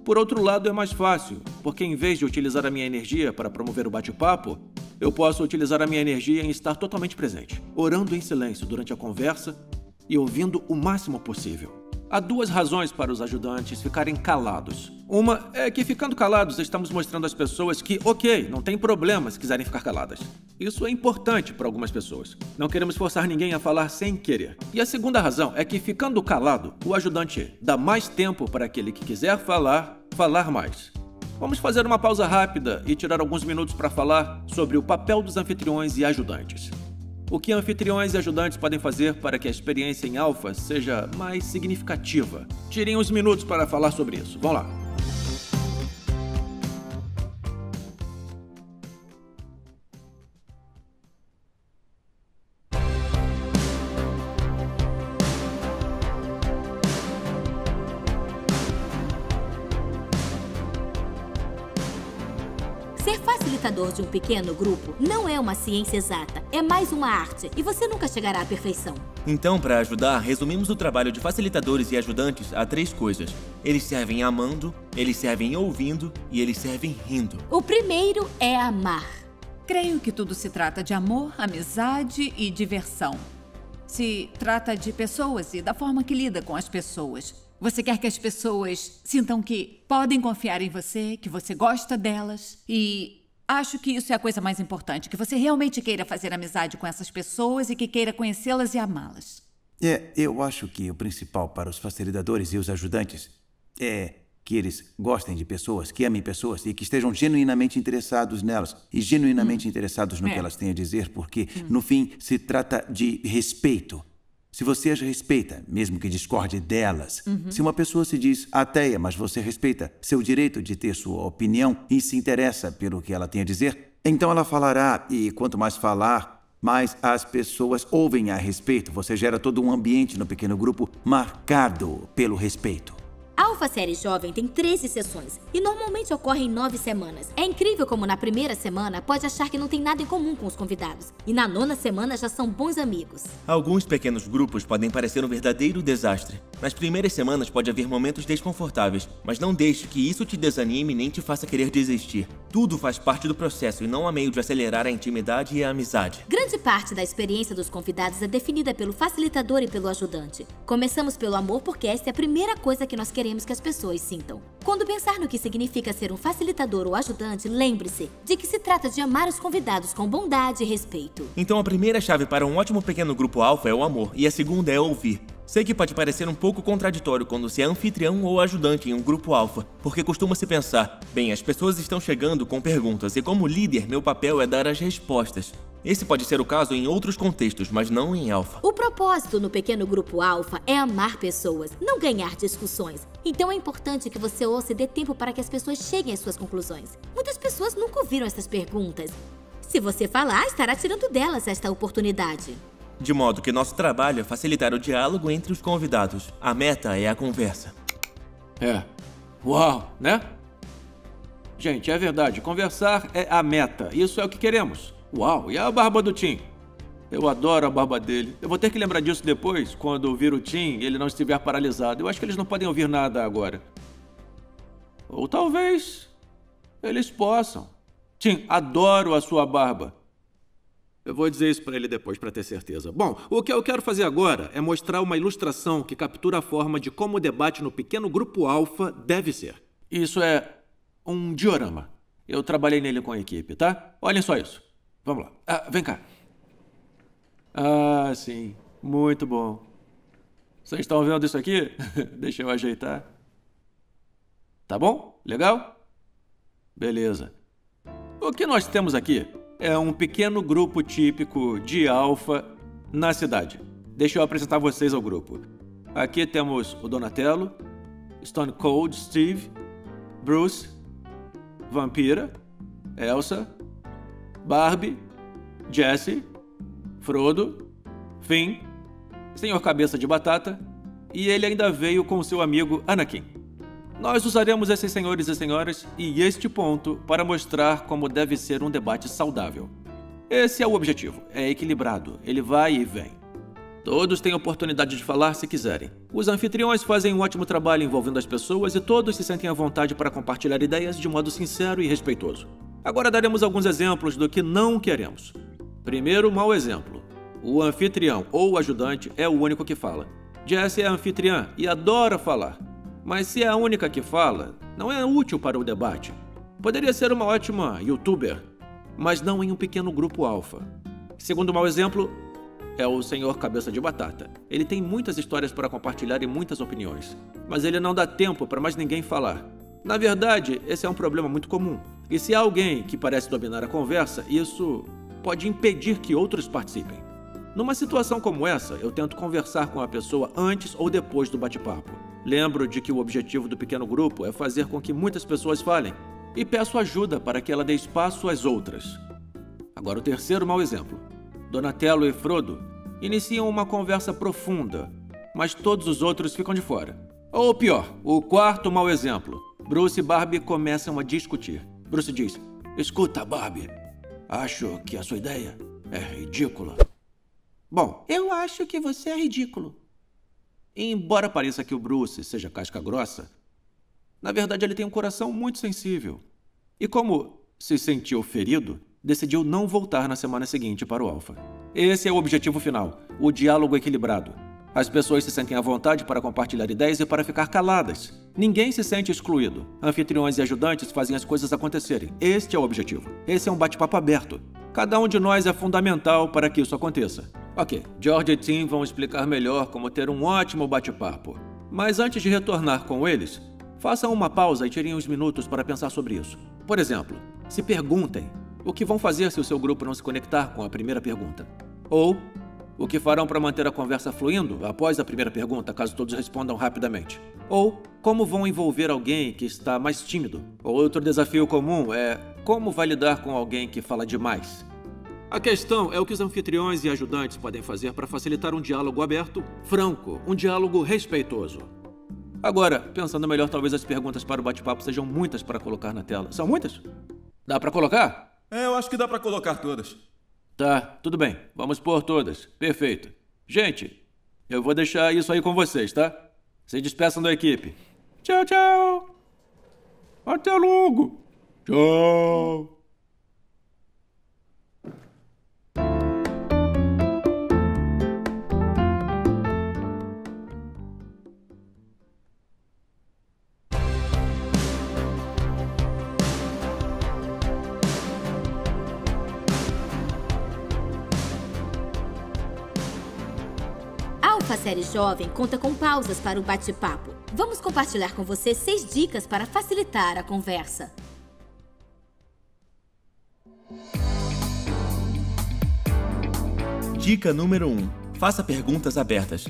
Por outro lado, é mais fácil, porque em vez de utilizar a minha energia para promover o bate-papo, eu posso utilizar a minha energia em estar totalmente presente, orando em silêncio durante a conversa e ouvindo o máximo possível. Há 2 razões para os ajudantes ficarem calados. Uma é que, ficando calados, estamos mostrando às pessoas que, ok, não tem problema se quiserem ficar caladas. Isso é importante para algumas pessoas. Não queremos forçar ninguém a falar sem querer. E a segunda razão é que, ficando calado, o ajudante dá mais tempo para aquele que quiser falar mais. Vamos fazer uma pausa rápida e tirar alguns minutos para falar sobre o papel dos anfitriões e ajudantes. O que anfitriões e ajudantes podem fazer para que a experiência em Alpha seja mais significativa? Tirem uns minutos para falar sobre isso. Vamos lá. Ser facilitador de um pequeno grupo não é uma ciência exata, é mais uma arte e você nunca chegará à perfeição. Então, para ajudar, resumimos o trabalho de facilitadores e ajudantes a 3 coisas. Eles servem amando, eles servem ouvindo e eles servem rindo. O primeiro é amar. Creio que tudo se trata de amor, amizade e diversão. Se trata de pessoas e da forma que lida com as pessoas. Você quer que as pessoas sintam que podem confiar em você, que você gosta delas. E acho que isso é a coisa mais importante, que você realmente queira fazer amizade com essas pessoas e que queira conhecê-las e amá-las. Eu acho que o principal para os facilitadores e os ajudantes é que eles gostem de pessoas, que amem pessoas e que estejam genuinamente interessados nelas e genuinamente interessados no que elas têm a dizer, porque, no fim, se trata de respeito. Se você as respeita, mesmo que discorde delas, se uma pessoa se diz ateia, mas você respeita seu direito de ter sua opinião e se interessa pelo que ela tem a dizer, então ela falará, e quanto mais falar, mais as pessoas ouvem a respeito. Você gera todo um ambiente no pequeno grupo marcado pelo respeito. A Alpha Série Jovem tem 13 sessões e normalmente ocorre em 9 semanas. É incrível como na primeira semana pode achar que não tem nada em comum com os convidados. E na 9ª semana já são bons amigos. Alguns pequenos grupos podem parecer um verdadeiro desastre. Nas primeiras semanas pode haver momentos desconfortáveis, mas não deixe que isso te desanime nem te faça querer desistir. Tudo faz parte do processo e não há meio de acelerar a intimidade e a amizade. Grande parte da experiência dos convidados é definida pelo facilitador e pelo ajudante. Começamos pelo amor porque essa é a primeira coisa que nós queremos que as pessoas sintam. Quando pensar no que significa ser um facilitador ou ajudante, lembre-se de que se trata de amar os convidados com bondade e respeito. Então a primeira chave para um ótimo pequeno grupo alfa é o amor e a segunda é ouvir. Sei que pode parecer um pouco contraditório quando se é anfitrião ou ajudante em um grupo alfa, porque costuma-se pensar, bem, as pessoas estão chegando com perguntas e como líder meu papel é dar as respostas. Esse pode ser o caso em outros contextos, mas não em alfa. O propósito no pequeno grupo alfa é amar pessoas, não ganhar discussões. Então é importante que você ouça e dê tempo para que as pessoas cheguem às suas conclusões. Muitas pessoas nunca ouviram essas perguntas. Se você falar, estará tirando delas esta oportunidade. De modo que nosso trabalho é facilitar o diálogo entre os convidados. A meta é a conversa. Uau, né? Gente, é verdade, conversar é a meta. Isso é o que queremos. Uau, e a barba do Tim? Eu adoro a barba dele. Eu vou ter que lembrar disso depois, quando ouvir o Tim e ele não estiver paralisado. Eu acho que eles não podem ouvir nada agora. Ou talvez eles possam. Tim, adoro a sua barba. Eu vou dizer isso para ele depois para ter certeza. Bom, o que eu quero fazer agora é mostrar uma ilustração que captura a forma de como o debate no pequeno grupo alfa deve ser. Isso é um diorama. Eu trabalhei nele com a equipe, tá? Olhem só isso. Vamos lá. Vem cá. Sim. Muito bom. Vocês estão vendo isso aqui? Deixa eu ajeitar. Tá bom? Legal? Beleza. O que nós temos aqui é um pequeno grupo típico de alfa na cidade. Deixa eu apresentar vocês ao grupo. Aqui temos o Donatello, Stone Cold Steve, Bruce, Vampira, Elsa, Barbie, Jessie, Frodo, Finn, Senhor Cabeça de Batata, e ele ainda veio com seu amigo Anakin. Nós usaremos esses senhores e senhoras e este ponto para mostrar como deve ser um debate saudável. Esse é o objetivo, é equilibrado, ele vai e vem. Todos têm oportunidade de falar se quiserem. Os anfitriões fazem um ótimo trabalho envolvendo as pessoas e todos se sentem à vontade para compartilhar ideias de modo sincero e respeitoso. Agora daremos alguns exemplos do que não queremos. Primeiro, mau exemplo. O anfitrião ou o ajudante é o único que fala. Jessie é anfitriã e adora falar. Mas se é a única que fala, não é útil para o debate. Poderia ser uma ótima youtuber, mas não em um pequeno grupo alfa. Segundo mau exemplo, é o Senhor Cabeça de Batata. Ele tem muitas histórias para compartilhar e muitas opiniões, mas ele não dá tempo para mais ninguém falar. Na verdade, esse é um problema muito comum. E se há alguém que parece dominar a conversa, isso pode impedir que outros participem. Numa situação como essa, eu tento conversar com a pessoa antes ou depois do bate-papo. Lembro de que o objetivo do pequeno grupo é fazer com que muitas pessoas falem e peço ajuda para que ela dê espaço às outras. Agora o terceiro mau exemplo. Donatello e Frodo iniciam uma conversa profunda, mas todos os outros ficam de fora. Ou pior, o quarto mau exemplo. Bruce e Barbie começam a discutir. Bruce diz: "Escuta, Barbie, acho que a sua ideia é ridícula." "Bom, eu acho que você é ridículo." E embora pareça que o Bruce seja casca grossa, na verdade ele tem um coração muito sensível. E como se sentiu ferido, decidiu não voltar na semana seguinte para o Alpha. Esse é o objetivo final, o diálogo equilibrado. As pessoas se sentem à vontade para compartilhar ideias e para ficar caladas. Ninguém se sente excluído. Anfitriões e ajudantes fazem as coisas acontecerem. Este é o objetivo. Esse é um bate-papo aberto. Cada um de nós é fundamental para que isso aconteça. Ok, George e Tim vão explicar melhor como ter um ótimo bate-papo. Mas antes de retornar com eles, façam uma pausa e tirem uns minutos para pensar sobre isso. Por exemplo, se perguntem o que vão fazer se o seu grupo não se conectar com a primeira pergunta. Ou o que farão para manter a conversa fluindo após a primeira pergunta, caso todos respondam rapidamente. Ou como vão envolver alguém que está mais tímido. Outro desafio comum é como vai lidar com alguém que fala demais. A questão é o que os anfitriões e ajudantes podem fazer para facilitar um diálogo aberto, franco, um diálogo respeitoso. Agora, pensando melhor, talvez as perguntas para o bate-papo sejam muitas para colocar na tela. São muitas? Dá para colocar? Eu acho que dá para colocar todas. Tá, tudo bem. Vamos pôr todas. Perfeito. Gente, eu vou deixar isso aí com vocês, tá? Se despeçam da equipe. Tchau, tchau. Até logo. Tchau. A série Jovem conta com pausas para o bate-papo. Vamos compartilhar com você 6 dicas para facilitar a conversa. Dica número 1. Faça perguntas abertas.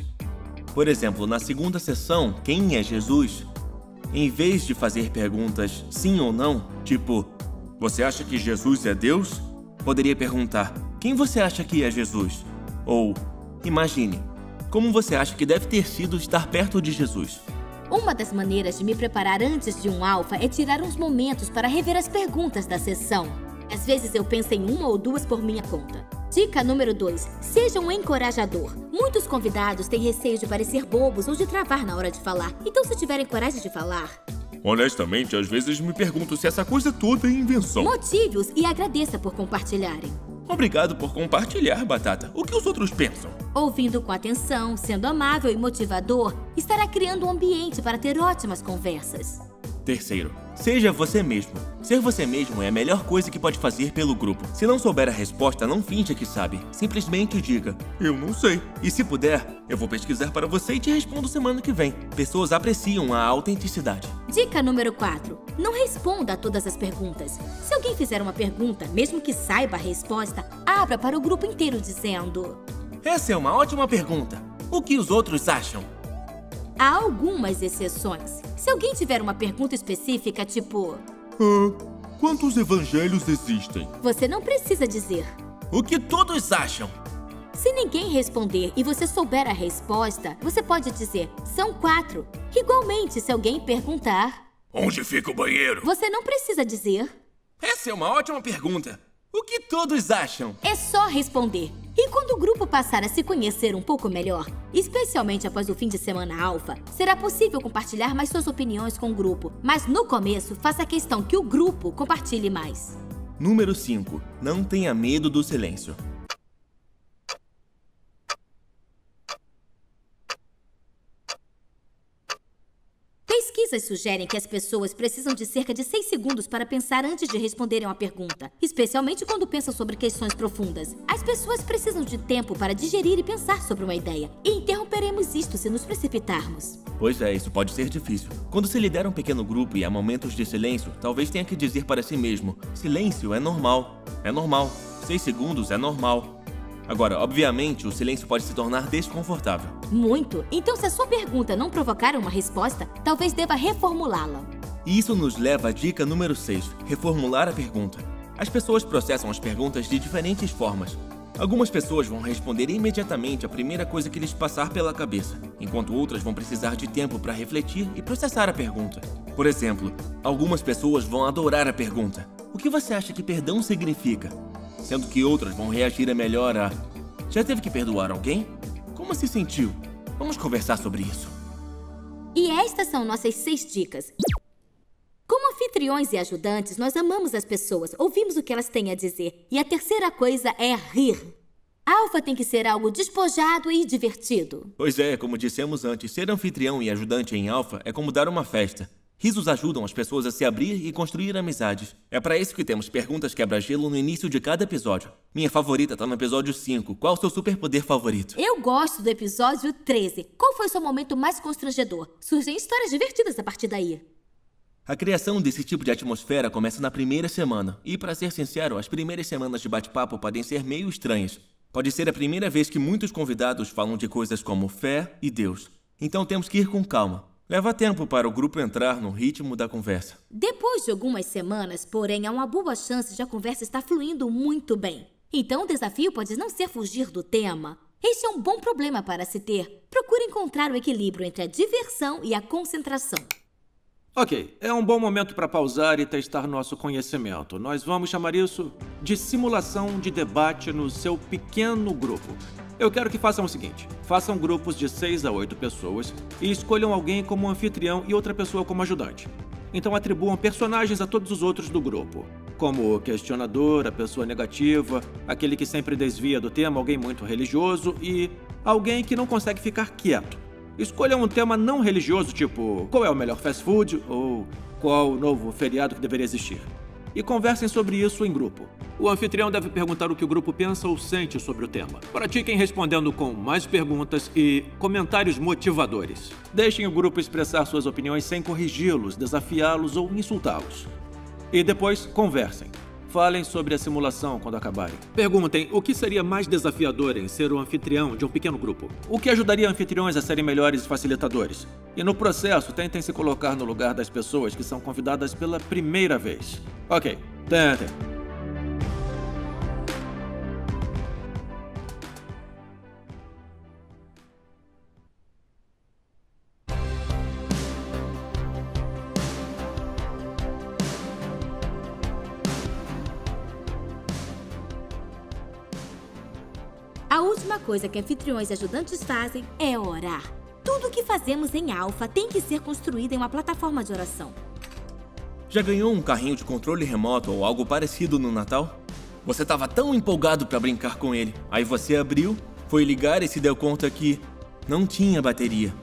Por exemplo, na segunda sessão, quem é Jesus? Em vez de fazer perguntas sim ou não, tipo, você acha que Jesus é Deus? Poderia perguntar, quem você acha que é Jesus? Ou, imagine, como você acha que deve ter sido estar perto de Jesus? Uma das maneiras de me preparar antes de um alfa é tirar uns momentos para rever as perguntas da sessão. Às vezes eu penso em uma ou duas por minha conta. Dica número 2. Seja um encorajador. Muitos convidados têm receio de parecer bobos ou de travar na hora de falar. Então, se tiverem coragem de falar... Honestamente, às vezes me pergunto se essa coisa toda é invenção. Motive-os e agradeça por compartilharem. Obrigado por compartilhar, Batata. O que os outros pensam? Ouvindo com atenção, sendo amável e motivador, estará criando um ambiente para ter ótimas conversas. Terceiro, seja você mesmo. Ser você mesmo é a melhor coisa que pode fazer pelo grupo. Se não souber a resposta, não finja que sabe. Simplesmente diga, eu não sei. E se puder, eu vou pesquisar para você e te respondo semana que vem. Pessoas apreciam a autenticidade. Dica número 4. Não responda a todas as perguntas. Se alguém fizer uma pergunta, mesmo que saiba a resposta, abra para o grupo inteiro dizendo... Essa é uma ótima pergunta. O que os outros acham? Há algumas exceções. Se alguém tiver uma pergunta específica, tipo... Quantos evangelhos existem? Você não precisa dizer. O que todos acham? Se ninguém responder e você souber a resposta, você pode dizer, são 4. Igualmente, se alguém perguntar... Onde fica o banheiro? Você não precisa dizer. Essa é uma ótima pergunta. O que todos acham? É só responder. E quando o grupo passar a se conhecer um pouco melhor, especialmente após o fim de semana alfa, será possível compartilhar mais suas opiniões com o grupo. Mas no começo, faça questão que o grupo compartilhe mais. Número 5. Não tenha medo do silêncio. Pesquisas sugerem que as pessoas precisam de cerca de 6 segundos para pensar antes de responderem uma pergunta, especialmente quando pensam sobre questões profundas. As pessoas precisam de tempo para digerir e pensar sobre uma ideia, e interromperemos isto se nos precipitarmos. Pois é, isso pode ser difícil. Quando se lidera um pequeno grupo e há momentos de silêncio, talvez tenha que dizer para si mesmo, silêncio é normal. É normal. 6 segundos é normal. Agora, obviamente, o silêncio pode se tornar desconfortável. Muito. Então, se a sua pergunta não provocar uma resposta, talvez deva reformulá-la. E isso nos leva à dica número 6, reformular a pergunta. As pessoas processam as perguntas de diferentes formas. Algumas pessoas vão responder imediatamente a primeira coisa que lhes passar pela cabeça, enquanto outras vão precisar de tempo para refletir e processar a pergunta. Por exemplo, algumas pessoas vão adorar a pergunta. O que você acha que perdão significa? Sendo que outras vão reagir melhor a... Já teve que perdoar alguém? Como se sentiu? Vamos conversar sobre isso. E estas são nossas 6 dicas. Como anfitriões e ajudantes, nós amamos as pessoas, ouvimos o que elas têm a dizer. E a terceira coisa é rir. Alfa tem que ser algo despojado e divertido. Pois é, como dissemos antes, ser anfitrião e ajudante em Alfa é como dar uma festa. Risos ajudam as pessoas a se abrir e construir amizades. É para isso que temos perguntas quebra-gelo no início de cada episódio. Minha favorita tá no episódio 5. Qual o seu superpoder favorito? Eu gosto do episódio 13. Qual foi o seu momento mais constrangedor? Surgem histórias divertidas a partir daí. A criação desse tipo de atmosfera começa na primeira semana. E, para ser sincero, as primeiras semanas de bate-papo podem ser meio estranhas. Pode ser a primeira vez que muitos convidados falam de coisas como fé e Deus. Então temos que ir com calma. Leva tempo para o grupo entrar no ritmo da conversa. Depois de algumas semanas, porém, há uma boa chance de a conversa estar fluindo muito bem. Então o desafio pode não ser fugir do tema. Este é um bom problema para se ter. Procure encontrar o equilíbrio entre a diversão e a concentração. Ok, é um bom momento para pausar e testar nosso conhecimento. Nós vamos chamar isso de simulação de debate no seu pequeno grupo. Eu quero que façam o seguinte, façam grupos de 6 a 8 pessoas e escolham alguém como anfitrião e outra pessoa como ajudante. Então atribuam personagens a todos os outros do grupo, como o questionador, a pessoa negativa, aquele que sempre desvia do tema, alguém muito religioso e alguém que não consegue ficar quieto. Escolham um tema não religioso, tipo qual é o melhor fast food ou qual o novo feriado que deveria existir. E conversem sobre isso em grupo. O anfitrião deve perguntar o que o grupo pensa ou sente sobre o tema. Pratiquem respondendo com mais perguntas e comentários motivadores. Deixem o grupo expressar suas opiniões sem corrigi-los, desafiá-los ou insultá-los. E depois, conversem. Falem sobre a simulação quando acabarem. Perguntem o que seria mais desafiador em ser o anfitrião de um pequeno grupo. O que ajudaria anfitriões a serem melhores facilitadores. E no processo, tentem se colocar no lugar das pessoas que são convidadas pela primeira vez. Ok, tentem. A última coisa que anfitriões e ajudantes fazem é orar. Tudo o que fazemos em Alfa tem que ser construído em uma plataforma de oração. Já ganhou um carrinho de controle remoto ou algo parecido no Natal? Você estava tão empolgado para brincar com ele. Aí você abriu, foi ligar e se deu conta que não tinha bateria.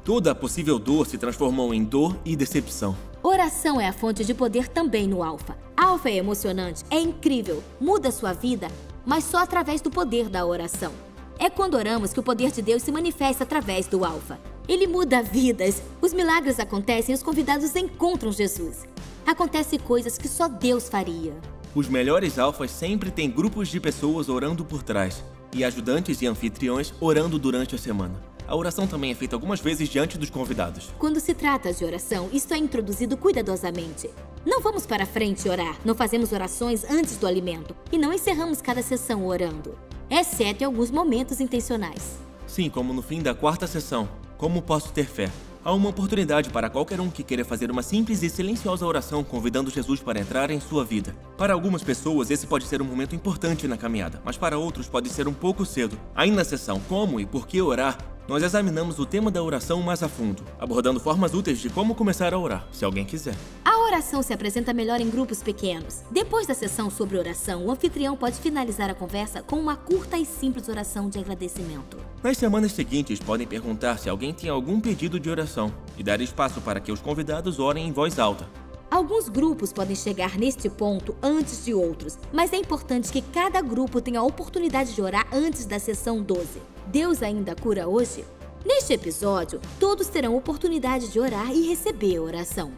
Toda a possível dor se transformou em dor e decepção. Oração é a fonte de poder também no Alpha. Alpha é emocionante, é incrível, muda sua vida, mas só através do poder da oração. É quando oramos que o poder de Deus se manifesta através do Alpha. Ele muda vidas. Os milagres acontecem e os convidados encontram Jesus. Acontecem coisas que só Deus faria. Os melhores alfas sempre têm grupos de pessoas orando por trás e ajudantes e anfitriões orando durante a semana. A oração também é feita algumas vezes diante dos convidados. Quando se trata de oração, isto é introduzido cuidadosamente. Não vamos para frente orar, não fazemos orações antes do alimento e não encerramos cada sessão orando, exceto em alguns momentos intencionais. Sim, como no fim da 4ª sessão. Como posso ter fé? Há uma oportunidade para qualquer um que queira fazer uma simples e silenciosa oração convidando Jesus para entrar em sua vida. Para algumas pessoas, esse pode ser um momento importante na caminhada, mas para outros pode ser um pouco cedo. Aí na sessão Como e Por que Orar, nós examinamos o tema da oração mais a fundo, abordando formas úteis de como começar a orar, se alguém quiser. A oração se apresenta melhor em grupos pequenos. Depois da sessão sobre oração, o anfitrião pode finalizar a conversa com uma curta e simples oração de agradecimento. Nas semanas seguintes, podem perguntar se alguém tem algum pedido de oração e dar espaço para que os convidados orem em voz alta. Alguns grupos podem chegar neste ponto antes de outros, mas é importante que cada grupo tenha a oportunidade de orar antes da sessão 12. Deus ainda cura hoje? Neste episódio, todos terão oportunidade de orar e receber a oração.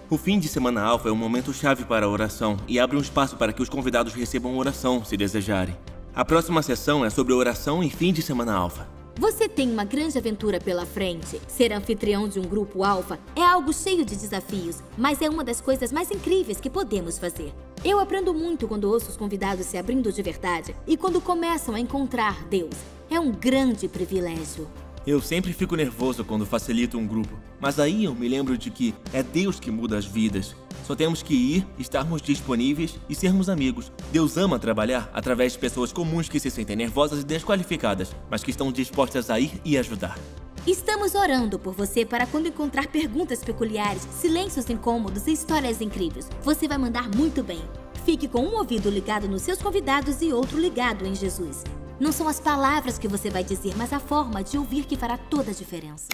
O fim de semana alfa é um momento chave para a oração e abre um espaço para que os convidados recebam oração, se desejarem. A próxima sessão é sobre oração e fim de semana alfa. Você tem uma grande aventura pela frente. Ser anfitrião de um grupo alfa é algo cheio de desafios, mas é uma das coisas mais incríveis que podemos fazer. Eu aprendo muito quando ouço os convidados se abrindo de verdade e quando começam a encontrar Deus. É um grande privilégio. Eu sempre fico nervoso quando facilito um grupo, mas aí eu me lembro de que é Deus que muda as vidas. Só temos que ir, estarmos disponíveis e sermos amigos. Deus ama trabalhar através de pessoas comuns que se sentem nervosas e desqualificadas, mas que estão dispostas a ir e ajudar. Estamos orando por você para quando encontrar perguntas peculiares, silêncios incômodos e histórias incríveis. Você vai mandar muito bem. Fique com um ouvido ligado nos seus convidados e outro ligado em Jesus. Não são as palavras que você vai dizer, mas a forma de ouvir que fará toda a diferença.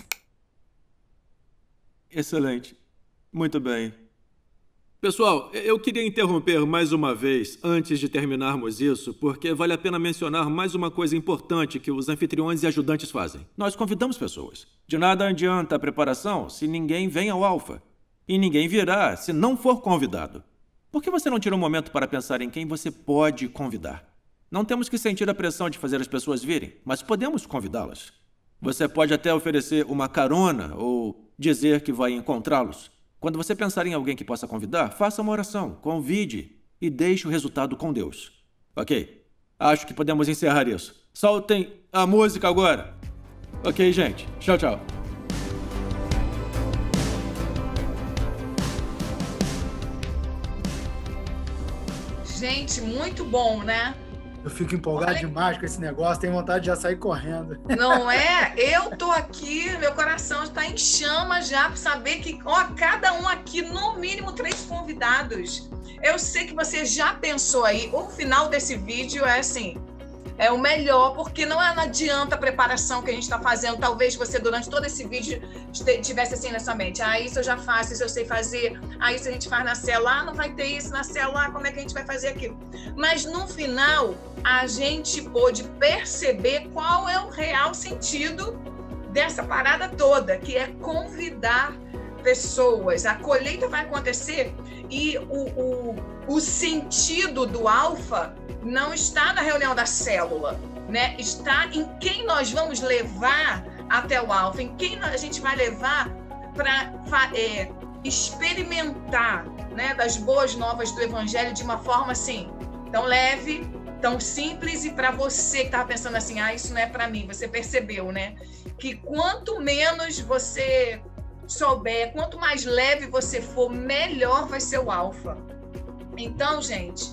Excelente. Muito bem. Pessoal, eu queria interromper mais uma vez antes de terminarmos isso, porque vale a pena mencionar mais uma coisa importante que os anfitriões e ajudantes fazem. Nós convidamos pessoas. De nada adianta a preparação se ninguém vem ao alfa. E ninguém virá se não for convidado. Por que você não tira um momento para pensar em quem você pode convidar? Não temos que sentir a pressão de fazer as pessoas virem, mas podemos convidá-las. Você pode até oferecer uma carona ou dizer que vai encontrá-los. Quando você pensar em alguém que possa convidar, faça uma oração, convide e deixe o resultado com Deus. Ok, acho que podemos encerrar isso. Soltem a música agora. Ok, gente. Tchau, tchau. Gente, muito bom, né? Eu fico empolgado demais com esse negócio, tenho vontade de já sair correndo. Não é? Eu tô aqui, meu coração está em chama já para saber que, ó, cada um aqui, no mínimo 3 convidados. Eu sei que você já pensou aí, o final desse vídeo é assim, é o melhor, porque não adianta a preparação que a gente está fazendo. Talvez você, durante todo esse vídeo, tivesse assim na sua mente. Ah, isso eu já faço, isso eu sei fazer. Ah, isso a gente faz na célula. Ah, não vai ter isso na célula. Ah, como é que a gente vai fazer aquilo? Mas, no final, a gente pôde perceber qual é o real sentido dessa parada toda, que é convidar pessoas. A colheita vai acontecer e o sentido do alfa não está na reunião da célula, né? Está em quem nós vamos levar até o alfa, em quem a gente vai levar para experimentar, né, das boas novas do evangelho de uma forma assim, tão leve, tão simples. E para você que estava pensando assim, ah, isso não é para mim, você percebeu, né? Que quanto menos você souber, quanto mais leve você for, melhor vai ser o alfa. Então, gente,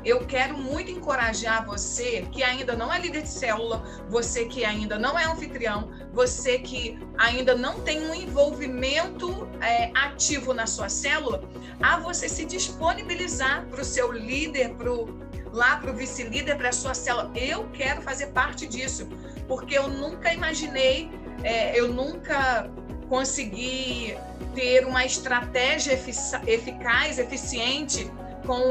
eu quero muito encorajar você que ainda não é líder de célula, você que ainda não é anfitrião, você que ainda não tem um envolvimento ativo na sua célula, a você se disponibilizar para o seu líder, para o lá para o vice-líder, para a sua célula. Eu quero fazer parte disso, porque eu nunca imaginei, eu nunca consegui ter uma estratégia eficaz, eficiente com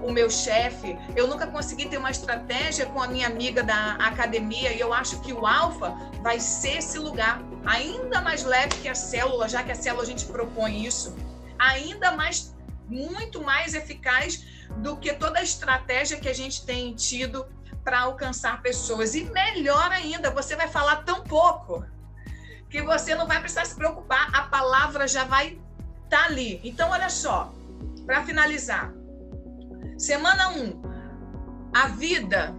o meu chefe. Eu nunca consegui ter uma estratégia com a minha amiga da academia, e eu acho que o Alfa vai ser esse lugar ainda mais leve que a célula, já que a célula a gente propõe isso, ainda mais, muito mais eficaz do que toda a estratégia que a gente tem tido para alcançar pessoas. E melhor ainda, você vai falar tão pouco que você não vai precisar se preocupar, a palavra já vai estar ali. Então, olha só, para finalizar, semana 1, a vida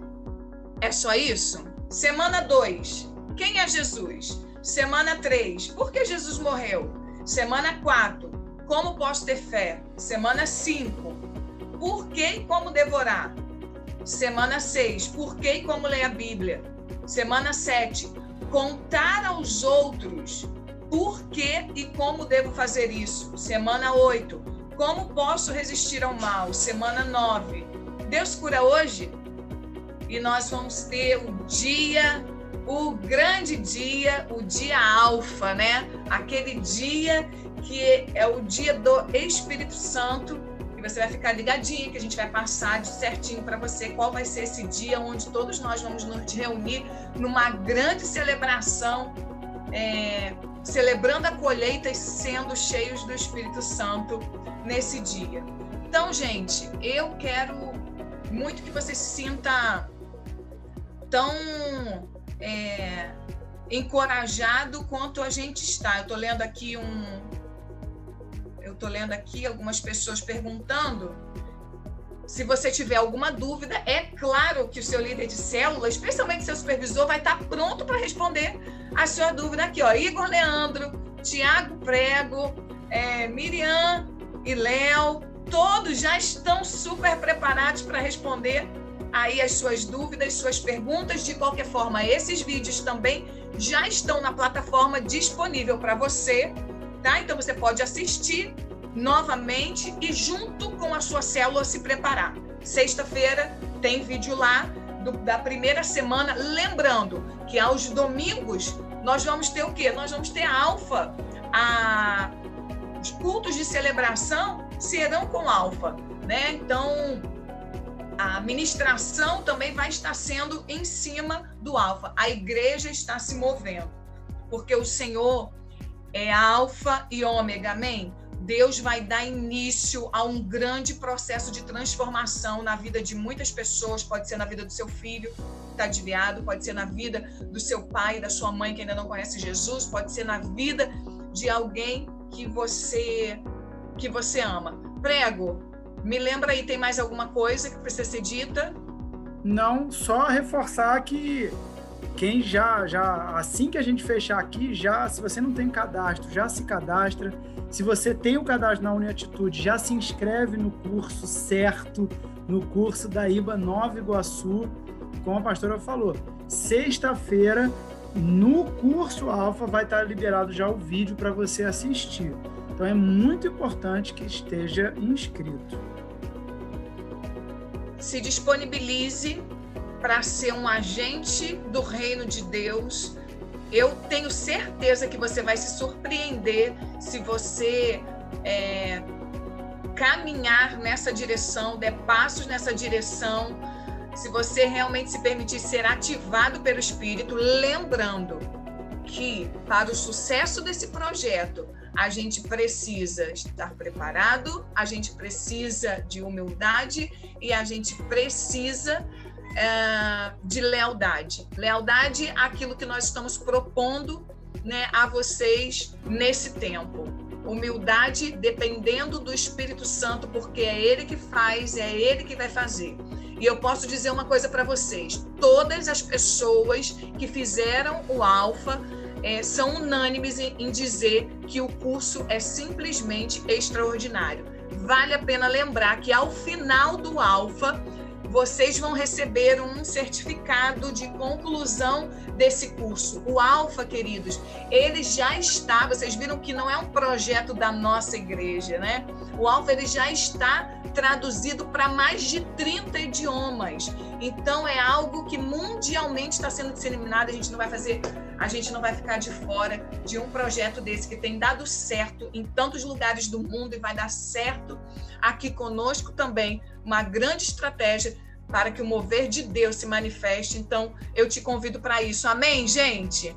é só isso? Semana 2, quem é Jesus? Semana 3, por que Jesus morreu? Semana 4, como posso ter fé? Semana 5, por que e como devorar? Semana 6, por que e como ler a Bíblia? Semana 7, contar aos outros por que e como devo fazer isso. Semana 8, como posso resistir ao mal? Semana 9, Deus cura hoje? E nós vamos ter o grande dia, o dia Alfa, né? Aquele dia que é o dia do Espírito Santo, e você vai ficar ligadinho, que a gente vai passar de certinho para você qual vai ser esse dia onde todos nós vamos nos reunir numa grande celebração, celebrando a colheita e sendo cheios do Espírito Santo nesse dia. Então, gente, eu quero muito que você se sinta tão encorajado quanto a gente está. Eu estou lendo aqui algumas pessoas perguntando. Se você tiver alguma dúvida, é claro que o seu líder de célula, especialmente seu supervisor, vai estar pronto para responder a sua dúvida aqui, ó. Igor Leandro, Tiago Prego, Miriam e Léo, todos já estão super preparados para responder aí as suas dúvidas, suas perguntas. De qualquer forma, esses vídeos também já estão na plataforma disponível para você, tá? Então você pode assistir novamente e junto com a sua célula se preparar. Sexta-feira tem vídeo lá da primeira semana, lembrando que aos domingos nós vamos ter o quê? Nós vamos ter a Alfa, os cultos de celebração serão com Alfa, né? Então a ministração também vai estar sendo em cima do Alfa. A igreja está se movendo, porque o Senhor é Alfa e Ômega, amém? Deus vai dar início a um grande processo de transformação na vida de muitas pessoas. Pode ser na vida do seu filho, que está desviado, pode ser na vida do seu pai, da sua mãe, que ainda não conhece Jesus, pode ser na vida de alguém que você ama. Prego, me lembra aí, tem mais alguma coisa que precisa ser dita? Não, só reforçar que quem já assim que a gente fechar aqui, se você não tem cadastro, já se cadastra. Se você tem o cadastro na Uniatitude, já se inscreve no curso certo, no curso da IBA Nova Iguaçu, como a pastora falou. Sexta-feira, no curso Alfa, vai estar liberado já o vídeo para você assistir. Então é muito importante que esteja inscrito. Se disponibilize para ser um agente do reino de Deus. Eu tenho certeza que você vai se surpreender se você caminhar nessa direção, der passos nessa direção, se você realmente se permitir ser ativado pelo Espírito, lembrando que para o sucesso desse projeto, a gente precisa estar preparado, a gente precisa de humildade e a gente precisa de lealdade. Lealdade àquilo que nós estamos propondo, né, a vocês nesse tempo. Humildade dependendo do Espírito Santo, porque é Ele que faz, é Ele que vai fazer. E eu posso dizer uma coisa para vocês: todas as pessoas que fizeram o Alfa são unânimes em dizer que o curso é simplesmente extraordinário. Vale a pena lembrar que ao final do Alfa vocês vão receber um certificado de conclusão desse curso. O Alfa, queridos, ele já está, vocês viram que não é um projeto da nossa igreja, né? O Alfa, ele já está traduzido para mais de 30 idiomas. Então, é algo que mundialmente está sendo disseminado. A gente não vai ficar de fora de um projeto desse que tem dado certo em tantos lugares do mundo e vai dar certo aqui conosco também. Uma grande estratégia para que o mover de Deus se manifeste. Então, eu te convido para isso. Amém, gente?